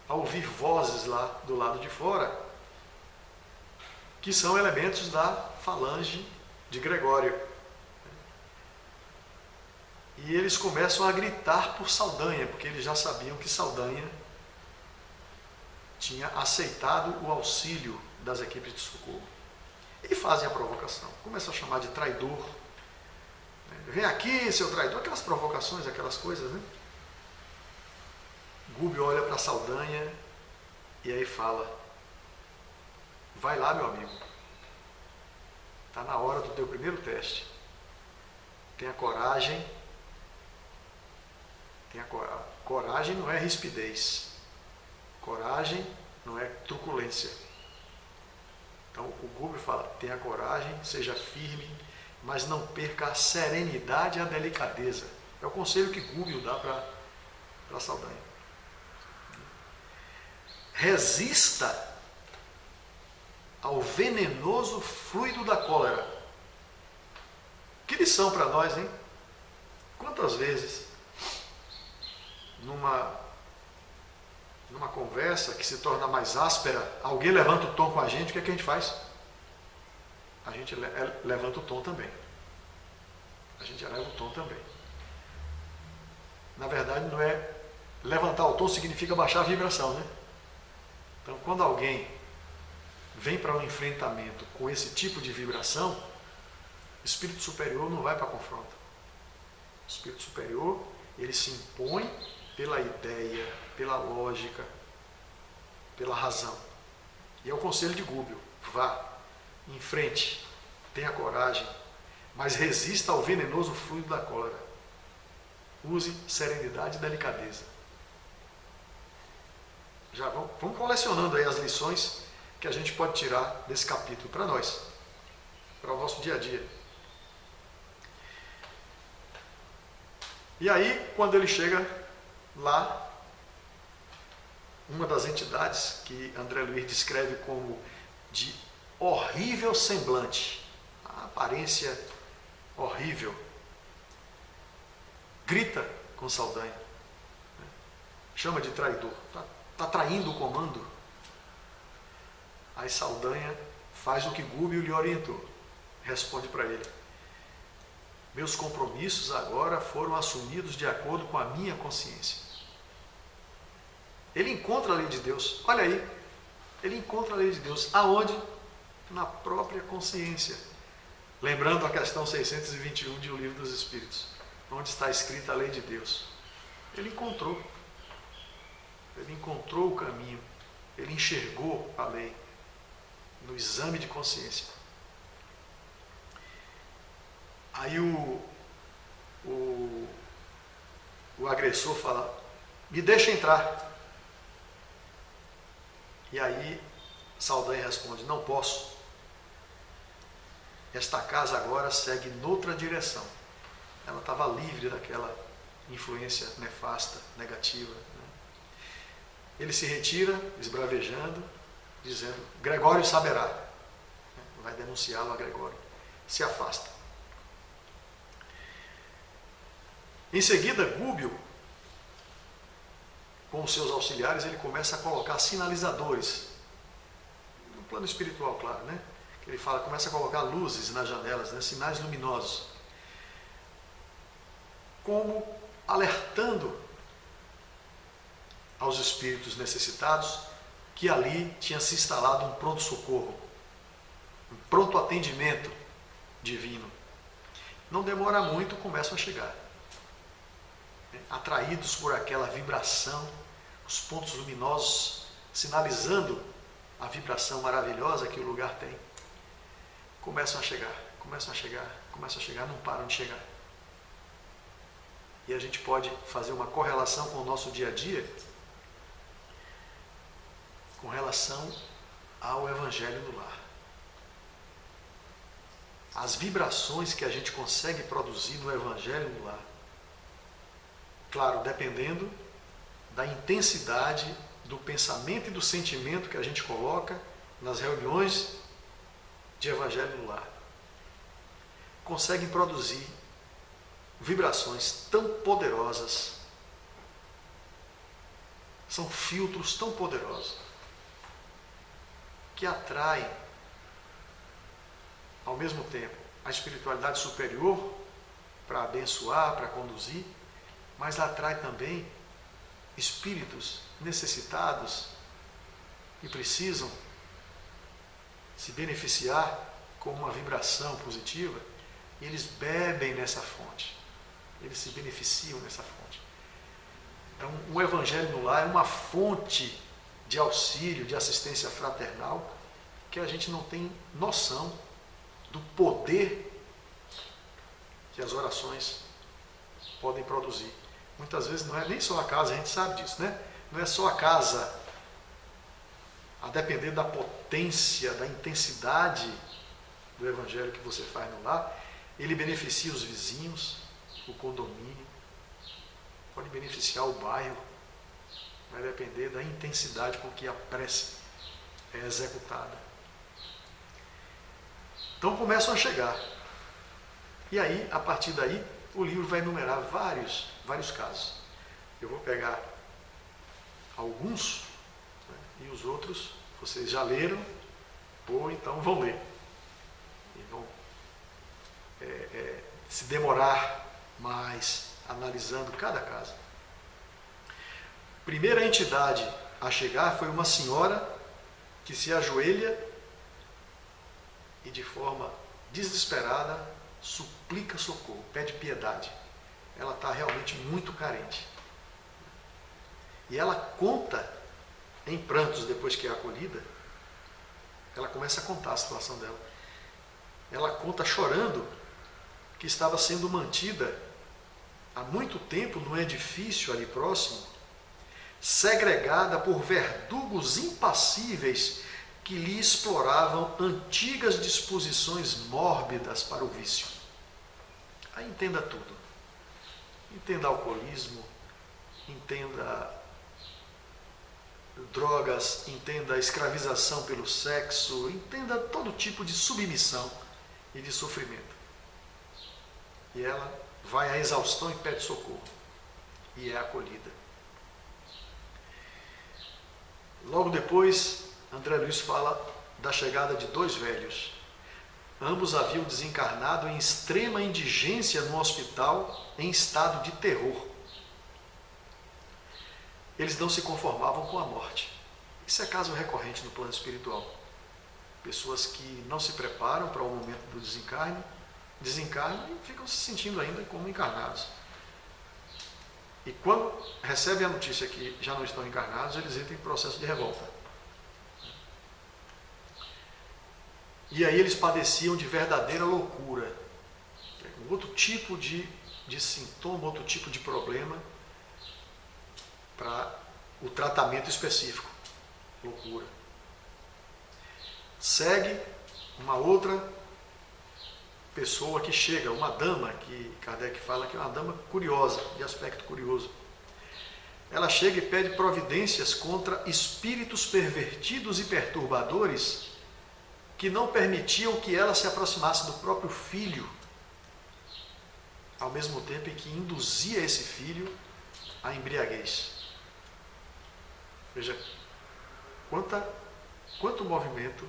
a ouvir vozes lá do lado de fora, que são elementos da falange de Gregório. E eles começam a gritar por Saldanha, porque eles já sabiam que Saldanha tinha aceitado o auxílio das equipes de socorro. E fazem a provocação, começam a chamar de traidor. Vem aqui, seu traidor, aquelas provocações, aquelas coisas, né? Gúbio olha para Saldanha e aí fala: vai lá, meu amigo, está na hora do teu primeiro teste. Tenha coragem. Coragem não é rispidez, coragem não é truculência. Então o Gúbio fala: tenha coragem, seja firme, mas não perca a serenidade e a delicadeza. É o conselho que Gúbio dá para Saldanha. Resista ao venenoso fluido da cólera. Que lição para nós, hein? Quantas vezes numa conversa que se torna mais áspera, alguém levanta o tom com a gente, o que é que a gente faz? A gente levanta o tom também. A gente eleva o tom também. Na verdade, não é levantar o tom, significa baixar a vibração, né? Então, quando alguém vem para um enfrentamento com esse tipo de vibração, o espírito superior não vai para confronto. O espírito superior, ele se impõe pela ideia, pela lógica, pela razão. E é o conselho de Gúbio: vá, em frente, tenha coragem, mas resista ao venenoso fluido da cólera. Use serenidade e delicadeza. Já vamos colecionando aí as lições que a gente pode tirar desse capítulo para nós, para o nosso dia a dia. E aí, quando ele chega lá, uma das entidades que André Luiz descreve como de horrível semblante, a aparência horrível, grita com Saldanha, chama de traidor, está traindo o comando. Aí Saldanha faz o que Gúbio lhe orientou, responde para ele: meus compromissos agora foram assumidos de acordo com a minha consciência. Ele encontra a lei de Deus, olha aí, ele encontra a lei de Deus, aonde? Na própria consciência. Lembrando a questão 621 de O Livro dos Espíritos, onde está escrita a lei de Deus. Ele encontrou o caminho, ele enxergou a lei no exame de consciência. Aí o agressor fala: me deixa entrar. E aí Saldanha responde: não posso. Esta casa agora segue noutra direção. Ela estava livre daquela influência nefasta, negativa. Ele se retira, esbravejando, dizendo: Gregório saberá. Vai denunciá-lo a Gregório. Se afasta. Em seguida, Gúbio, com os seus auxiliares, ele começa a colocar sinalizadores. No plano espiritual, claro, né? Ele fala, começa a colocar luzes nas janelas, né? Sinais luminosos. Como alertando aos espíritos necessitados que ali tinha se instalado um pronto-socorro, um pronto atendimento divino. Não demora muito, começam a chegar. Atraídos por aquela vibração, os pontos luminosos sinalizando a vibração maravilhosa que o lugar tem, começam a chegar, não param de chegar. E a gente pode fazer uma correlação com o nosso dia a dia, com relação ao Evangelho no lar. As vibrações que a gente consegue produzir no Evangelho no lar, claro, dependendo da intensidade do pensamento e do sentimento que a gente coloca nas reuniões de Evangelho no lar, conseguem produzir vibrações tão poderosas, são filtros tão poderosos, que atraem, ao mesmo tempo, a espiritualidade superior para abençoar, para conduzir, mas atrai também espíritos necessitados e precisam se beneficiar com uma vibração positiva, e eles bebem nessa fonte, eles se beneficiam nessa fonte. Então, o Evangelho no lar é uma fonte de auxílio, de assistência fraternal, que a gente não tem noção do poder que as orações podem produzir. Muitas vezes não é nem só a casa, a gente sabe disso, né? Não é só a casa, a depender da potência, da intensidade do Evangelho que você faz no lar, ele beneficia os vizinhos, o condomínio, pode beneficiar o bairro, vai depender da intensidade com que a prece é executada. Então começam a chegar. E aí, a partir daí, o livro vai enumerar vários casos. Eu vou pegar alguns, né, e os outros vocês já leram, ou então vão ler. E vão se demorar mais analisando cada caso. Primeira entidade a chegar foi uma senhora que se ajoelha e de forma desesperada suplica socorro, pede piedade. Ela está realmente muito carente. E ela conta em prantos, depois que é acolhida, ela começa a contar a situação dela. Ela conta chorando que estava sendo mantida há muito tempo num edifício ali próximo, segregada por verdugos impassíveis que lhe exploravam antigas disposições mórbidas para o vício. Aí entenda tudo. Entenda alcoolismo, entenda drogas, entenda escravização pelo sexo, entenda todo tipo de submissão e de sofrimento. E ela vai à exaustão e pede socorro. E é acolhida. Logo depois, André Luiz fala da chegada de dois velhos. Ambos haviam desencarnado em extrema indigência no hospital, em estado de terror. Eles não se conformavam com a morte. Isso é caso recorrente no plano espiritual. Pessoas que não se preparam para o momento do desencarne, desencarnam e ficam se sentindo ainda como encarnados. E quando recebem a notícia que já não estão encarnados, eles entram em processo de revolta. E aí eles padeciam de verdadeira loucura. Outro tipo de sintoma, outro tipo de problema para o tratamento específico. Loucura. Segue uma outra pessoa que chega, uma dama, que Kardec fala que é uma dama curiosa, de aspecto curioso. Ela chega e pede providências contra espíritos pervertidos e perturbadores que não permitiam que ela se aproximasse do próprio filho, ao mesmo tempo em que induzia esse filho à embriaguez. Veja, quanto movimento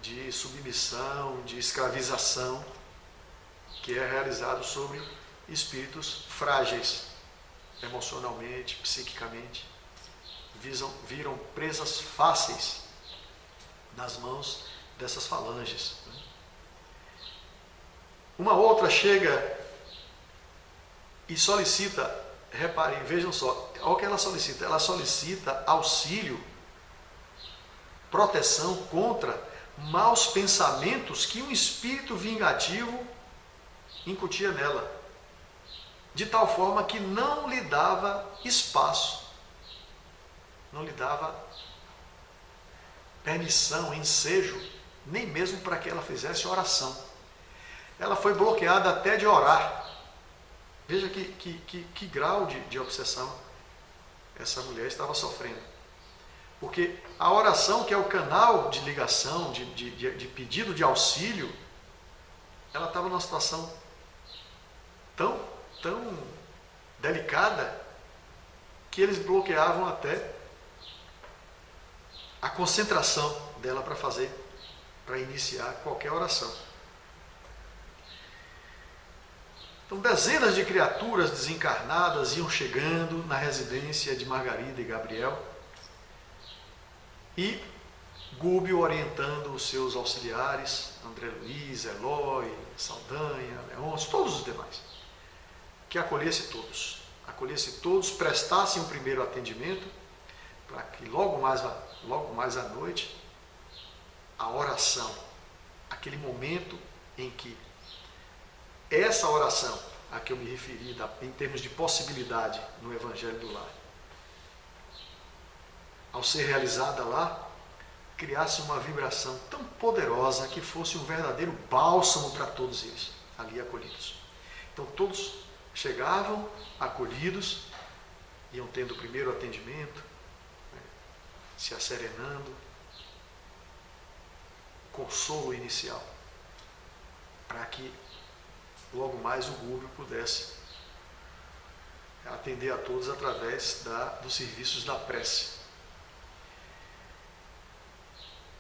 de submissão, de escravização que é realizado sobre espíritos frágeis, emocionalmente, psiquicamente, viram presas fáceis nas mãos dessas falanges. Uma outra chega e solicita, reparem, vejam só, olha o que ela solicita auxílio, proteção contra maus pensamentos que um espírito vingativo incutia nela, de tal forma que não lhe dava espaço, não lhe dava permissão, ensejo, nem mesmo para que ela fizesse oração. Ela foi bloqueada até de orar. Veja que grau de obsessão essa mulher estava sofrendo. Porque a oração, que é o canal de ligação, de pedido de auxílio, ela estava numa situação tão delicada que eles bloqueavam até a concentração dela para iniciar qualquer oração. Então, dezenas de criaturas desencarnadas iam chegando na residência de Margarida e Gabriel, e Gúbio orientando os seus auxiliares, André Luiz, Eloy, Saldanha, Leôncio, todos os demais, que acolhesse todos, prestassem um primeiro atendimento, para que logo mais à noite, a oração, aquele momento em que essa oração a que eu me referi, em termos de possibilidade no Evangelho do Lar, ao ser realizada lá, criasse uma vibração tão poderosa que fosse um verdadeiro bálsamo para todos eles, ali acolhidos. Então todos chegavam acolhidos, iam tendo o primeiro atendimento, se asserenando, consolo inicial, para que logo mais o Gúbio pudesse atender a todos através dos serviços da prece.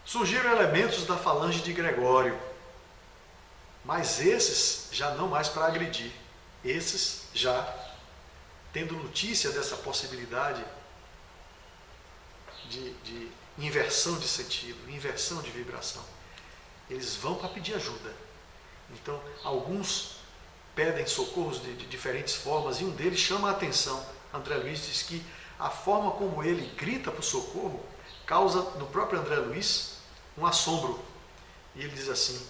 Surgiram elementos da falange de Gregório, mas esses já não mais para agredir, esses já tendo notícia dessa possibilidade de inversão de sentido, inversão de vibração, eles vão para pedir ajuda. Então, alguns pedem socorros de diferentes formas, e um deles chama a atenção. André Luiz diz que a forma como ele grita para o socorro causa no próprio André Luiz um assombro. E ele diz assim: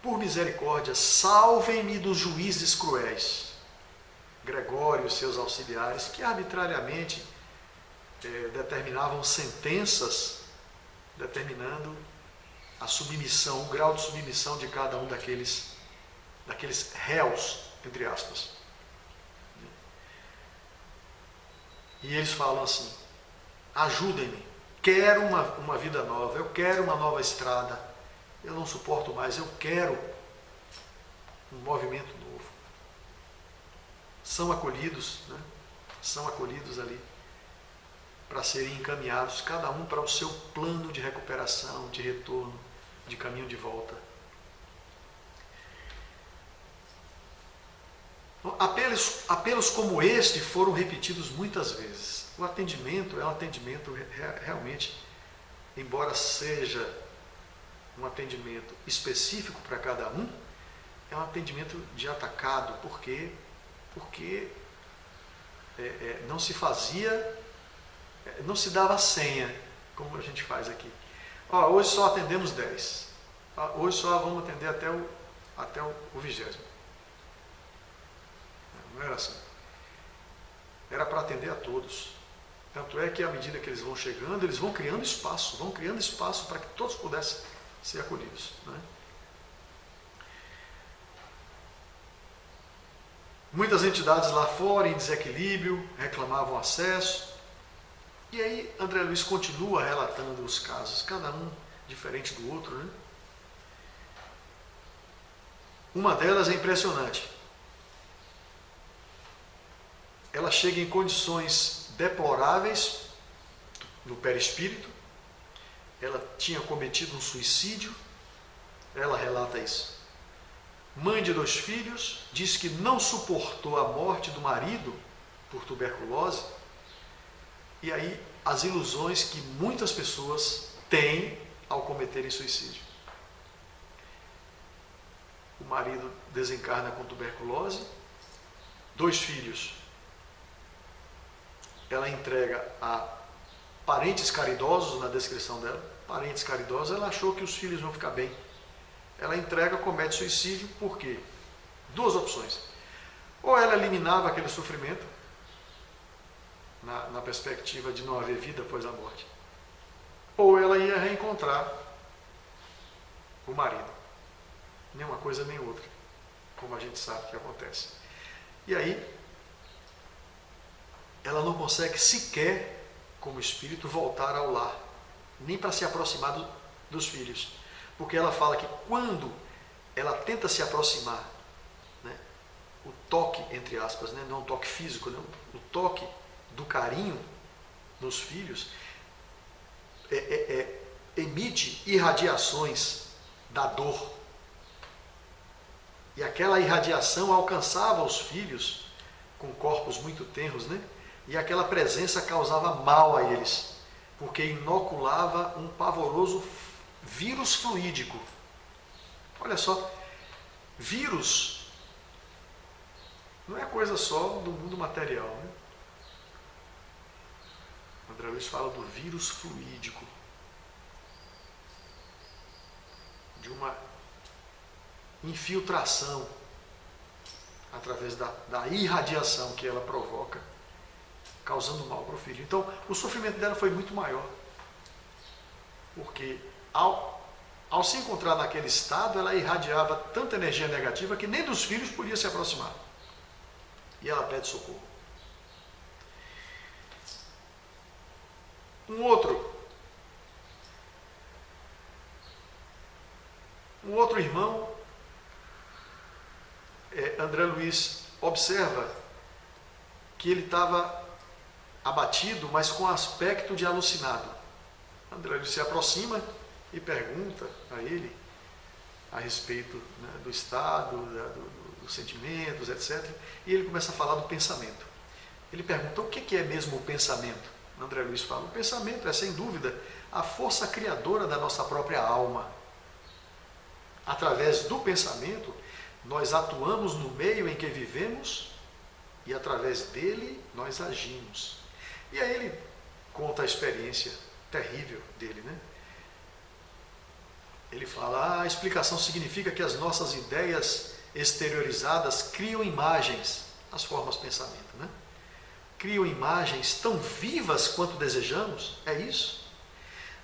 por misericórdia, salvem-me dos juízes cruéis. Gregório e seus auxiliares, que arbitrariamente determinavam sentenças, determinando a submissão, o grau de submissão de cada um daqueles réus, entre aspas. E eles falam assim: ajudem-me, quero uma vida nova, eu quero uma nova estrada, eu não suporto mais, eu quero um movimento novo. São acolhidos, né? São acolhidos ali para serem encaminhados, cada um para o seu plano de recuperação, de retorno, de caminho de volta. Apelos como este foram repetidos muitas vezes. O atendimento é um atendimento realmente, embora seja um atendimento específico para cada um, é um atendimento de atacado, porque não se fazia, não se dava senha, como a gente faz aqui. Hoje só atendemos 10. Hoje só vamos atender até o 20º. Não era assim. Era para atender a todos. Tanto é que à medida que eles vão chegando, eles vão criando espaço para que todos pudessem ser acolhidos, né? Muitas entidades lá fora, em desequilíbrio, reclamavam acesso. E aí André Luiz continua relatando os casos, cada um diferente do outro, né? Uma delas é impressionante. Ela chega em condições deploráveis no perispírito. Ela tinha cometido um suicídio. Ela relata isso. Mãe de 2 filhos, diz que não suportou a morte do marido por tuberculose. E aí as ilusões que muitas pessoas têm ao cometerem suicídio. O marido desencarna com tuberculose, 2 filhos ela entrega a parentes caridosos, na descrição dela, parentes caridosos, ela achou que os filhos vão ficar bem. Ela entrega, comete suicídio, por quê? 2 opções. Ou ela eliminava aquele sofrimento, na perspectiva de não haver vida após a morte, ou ela ia reencontrar o marido. Nem uma coisa nem outra, como a gente sabe que acontece. E aí, ela não consegue sequer, como espírito, voltar ao lar, nem para se aproximar dos filhos. Porque ela fala que quando ela tenta se aproximar, né, o toque, entre aspas, né, não o toque físico, não, o toque do carinho nos filhos, emite irradiações da dor. E aquela irradiação alcançava os filhos com corpos muito tenros, né? E aquela presença causava mal a eles, porque inoculava um pavoroso vírus fluídico. Olha só, vírus não é coisa só do mundo material, né? André Luiz fala do vírus fluídico, de uma infiltração através da irradiação que ela provoca, causando mal para o filho. Então, o sofrimento dela foi muito maior, porque ao se encontrar naquele estado, ela irradiava tanta energia negativa que nem dos filhos podia se aproximar. E ela pede socorro. Um outro irmão, André Luiz, observa que ele estava abatido, mas com aspecto de alucinado. André Luiz se aproxima e pergunta a ele a respeito, né, do estado, dos sentimentos, etc. E ele começa a falar do pensamento. Ele pergunta o que é mesmo o pensamento. André Luiz fala, o pensamento é, sem dúvida, a força criadora da nossa própria alma. Através do pensamento, nós atuamos no meio em que vivemos e através dele nós agimos. E aí ele conta a experiência terrível dele, né? Ele fala, a explicação significa que as nossas ideias exteriorizadas criam imagens, as formas de pensamento, né? Criam imagens tão vivas quanto desejamos, é isso?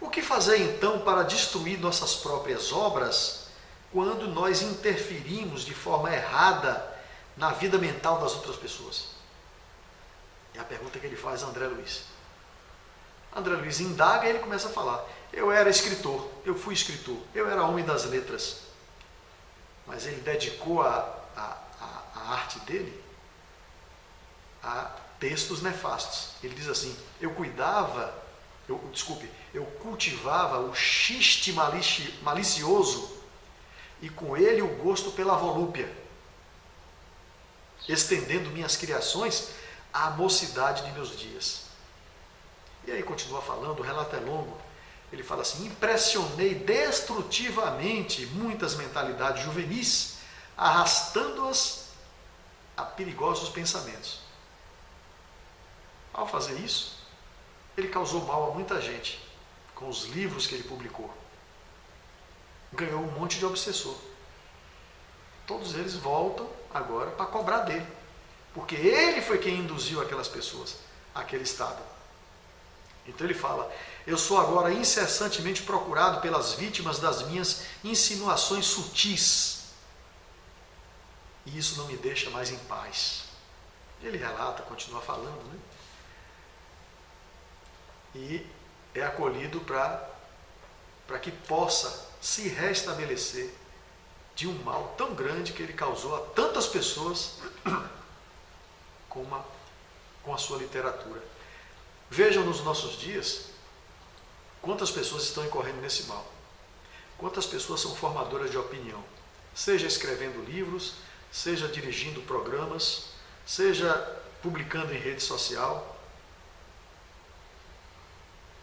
O que fazer então para destruir nossas próprias obras quando nós interferimos de forma errada na vida mental das outras pessoas? É a pergunta que ele faz a André Luiz. André Luiz indaga e ele começa a falar, eu era escritor, eu fui escritor, eu era homem das letras, mas ele dedicou a arte dele a textos nefastos. Ele diz assim, eu cultivava o xiste malicioso e com ele o gosto pela volúpia, estendendo minhas criações à mocidade de meus dias. E aí continua falando, o relato é longo, ele fala assim, impressionei destrutivamente muitas mentalidades juvenis, arrastando-as a perigosos pensamentos. Ao fazer isso, ele causou mal a muita gente, com os livros que ele publicou. Ganhou um monte de obsessor. Todos eles voltam agora para cobrar dele, porque ele foi quem induziu aquelas pessoas àquele estado. Então ele fala, eu sou agora incessantemente procurado pelas vítimas das minhas insinuações sutis, e isso não me deixa mais em paz. Ele relata, continua falando, né? E é acolhido para que possa se restabelecer de um mal tão grande que ele causou a tantas pessoas com a sua literatura. Vejam nos nossos dias quantas pessoas estão incorrendo nesse mal. Quantas pessoas são formadoras de opinião, seja escrevendo livros, seja dirigindo programas, seja publicando em rede social,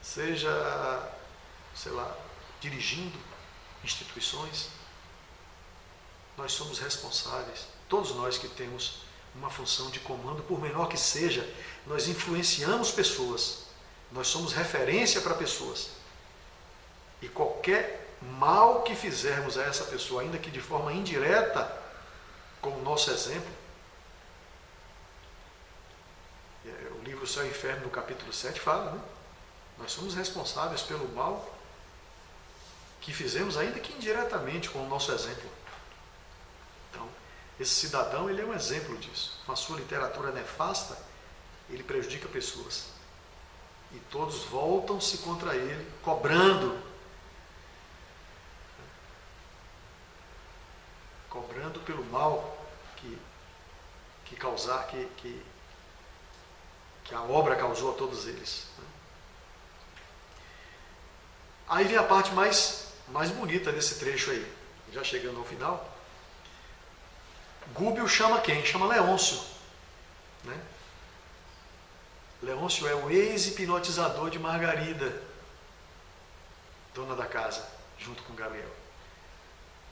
seja, sei lá, dirigindo instituições. Nós somos responsáveis, todos nós que temos uma função de comando, por menor que seja, nós influenciamos pessoas, nós somos referência para pessoas. E qualquer mal que fizermos a essa pessoa, ainda que de forma indireta, com o nosso exemplo, o livro Céu e Inferno, no capítulo 7, fala, né? Nós somos responsáveis pelo mal que fizemos, ainda que indiretamente, com o nosso exemplo. Então, esse cidadão, ele é um exemplo disso. Com a sua literatura nefasta, ele prejudica pessoas. E todos voltam-se contra ele, cobrando pelo mal que a obra causou a todos eles. Aí vem a parte mais bonita desse trecho aí, já chegando ao final. Gúbio chama quem? Chama Leôncio. Né? Leôncio é o ex-hipnotizador de Margarida, dona da casa, junto com Gabriel.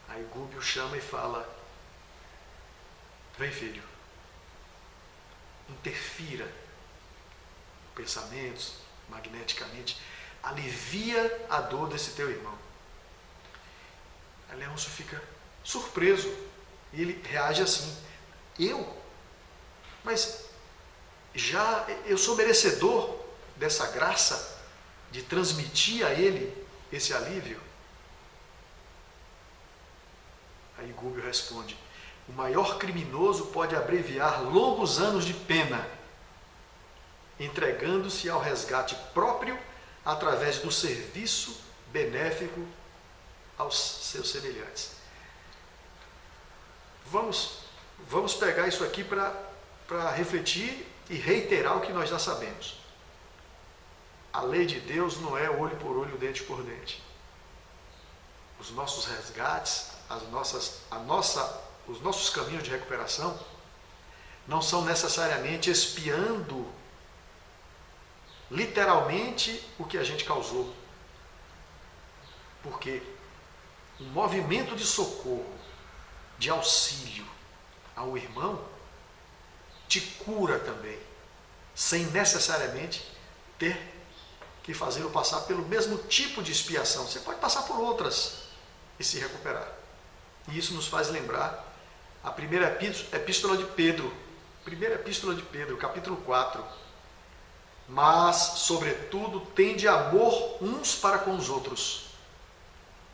Aí Gúbio chama e fala: vem, filho, interfira pensamentos, magneticamente, alivia a dor desse teu irmão. Aí Leôncio fica surpreso e ele reage assim: mas eu sou merecedor dessa graça de transmitir a ele esse alívio? Aí Gúbio responde: o maior criminoso pode abreviar longos anos de pena, entregando-se ao resgate próprio através do serviço benéfico aos seus semelhantes. Vamos pegar isso aqui para refletir e reiterar o que nós já sabemos. A lei de Deus não é olho por olho, dente por dente. Os nossos resgates, os nossos caminhos de recuperação não são necessariamente expiando literalmente o que a gente causou. Porque o movimento de socorro, de auxílio ao irmão, te cura também, sem necessariamente ter que fazê-lo passar pelo mesmo tipo de expiação. Você pode passar por outras e se recuperar. E isso nos faz lembrar a primeira epístola de Pedro, capítulo 4. Mas, sobretudo, tende amor uns para com os outros,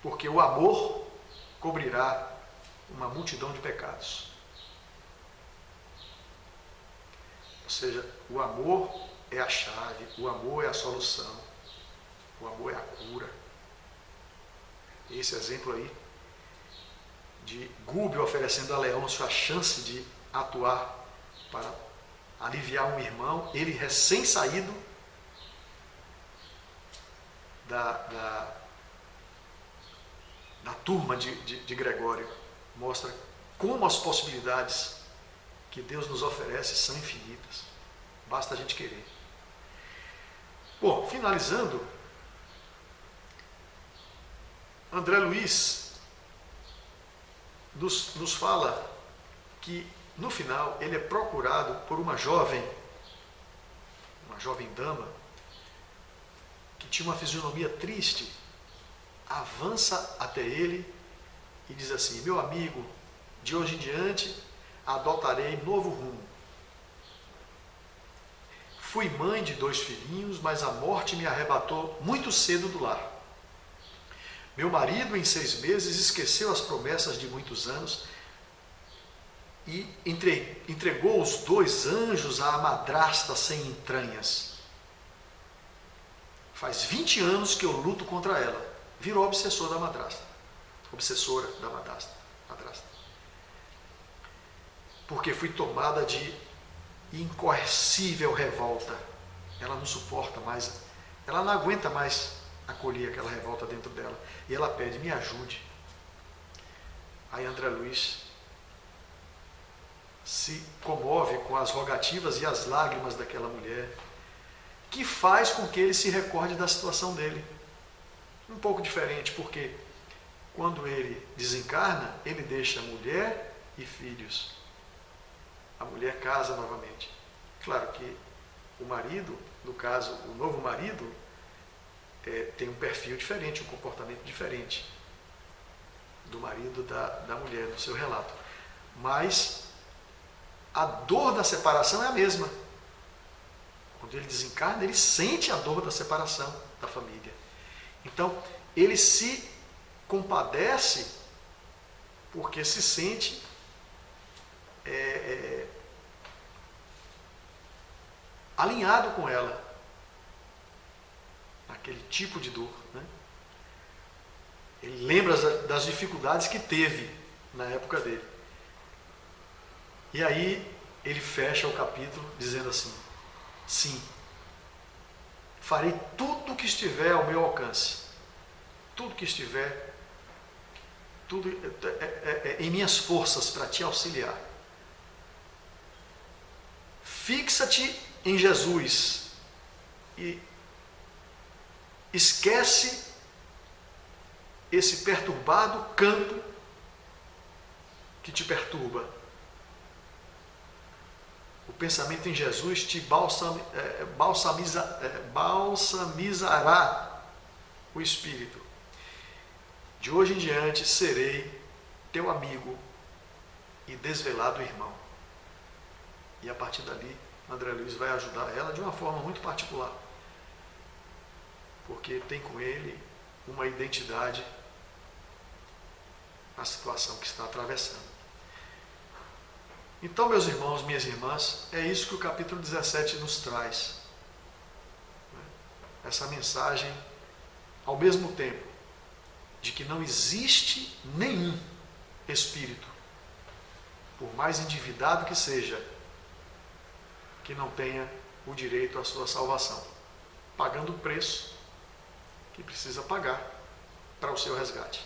porque o amor cobrirá uma multidão de pecados. Ou seja, o amor é a chave, o amor é a solução, o amor é a cura. Esse exemplo aí de Gúbio oferecendo a Leôncio a chance de atuar para aliviar um irmão, ele recém-saído da turma de Gregório, mostra como as possibilidades que Deus nos oferece são infinitas. Basta a gente querer. Bom, finalizando, André Luiz nos fala que no final ele é procurado por uma jovem dama, que tinha uma fisionomia triste, avança até ele e diz assim: meu amigo, de hoje em diante adotarei novo rumo. Fui mãe de 2 filhinhos, mas a morte me arrebatou muito cedo do lar. Meu marido, em 6 meses, esqueceu as promessas de muitos anos e entregou os 2 anjos à madrasta sem entranhas. Faz 20 anos que eu luto contra ela. Virou obsessora da madrasta. Porque fui tomada de incoercível revolta. Ela não suporta mais, ela não aguenta mais acolher aquela revolta dentro dela. E ela pede: me ajude. Aí André Luiz se comove com as rogativas e as lágrimas daquela mulher, que faz com que ele se recorde da situação dele. Um pouco diferente, porque quando ele desencarna, ele deixa mulher e filhos. A mulher casa novamente. Claro que o marido, no caso, o novo marido, tem um perfil diferente, um comportamento diferente do marido da mulher, no seu relato. Mas a dor da separação é a mesma. Quando ele desencarna, ele sente a dor da separação da família. Então, ele se compadece porque se sente alinhado com ela, aquele tipo de dor, né? Ele lembra das dificuldades que teve na época dele. E aí ele fecha o capítulo dizendo assim: sim, farei tudo que estiver ao meu alcance, tudo que estiver, tudo em minhas forças para te auxiliar. Fixa-te em Jesus e esquece esse perturbado campo que te perturba. O pensamento em Jesus te balsamizará o espírito. De hoje em diante serei teu amigo e desvelado irmão. E a partir dali, André Luiz vai ajudar ela de uma forma muito particular, porque tem com ele uma identidade na situação que está atravessando. Então, meus irmãos, minhas irmãs, é isso que o capítulo 17 nos traz. Essa mensagem, ao mesmo tempo, de que não existe nenhum espírito, por mais endividado que seja, que não tenha o direito à sua salvação, pagando o preço que precisa pagar para o seu resgate.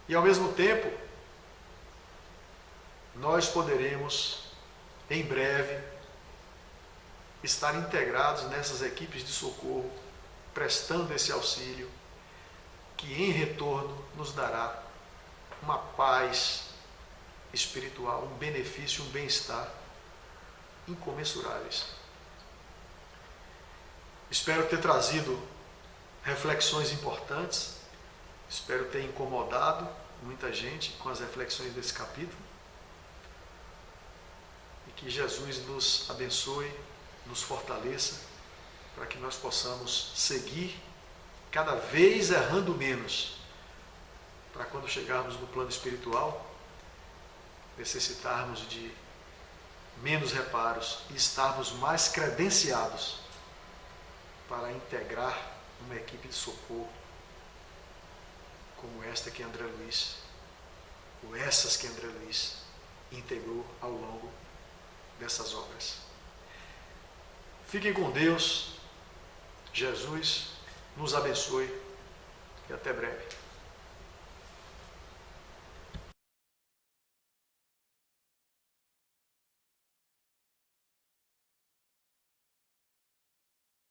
E ao mesmo tempo, nós poderemos, em breve, estar integrados nessas equipes de socorro, prestando esse auxílio, que em retorno nos dará uma paz espiritual, um benefício, um bem-estar incomensuráveis. Espero ter trazido reflexões importantes, espero ter incomodado muita gente com as reflexões desse capítulo, e que Jesus nos abençoe, nos fortaleça, para que nós possamos seguir cada vez errando menos, para quando chegarmos no plano espiritual, necessitarmos de menos reparos e estarmos mais credenciados para integrar uma equipe de socorro como esta que André Luiz, ou essas que André Luiz integrou ao longo dessas obras. Fiquem com Deus, Jesus nos abençoe e até breve.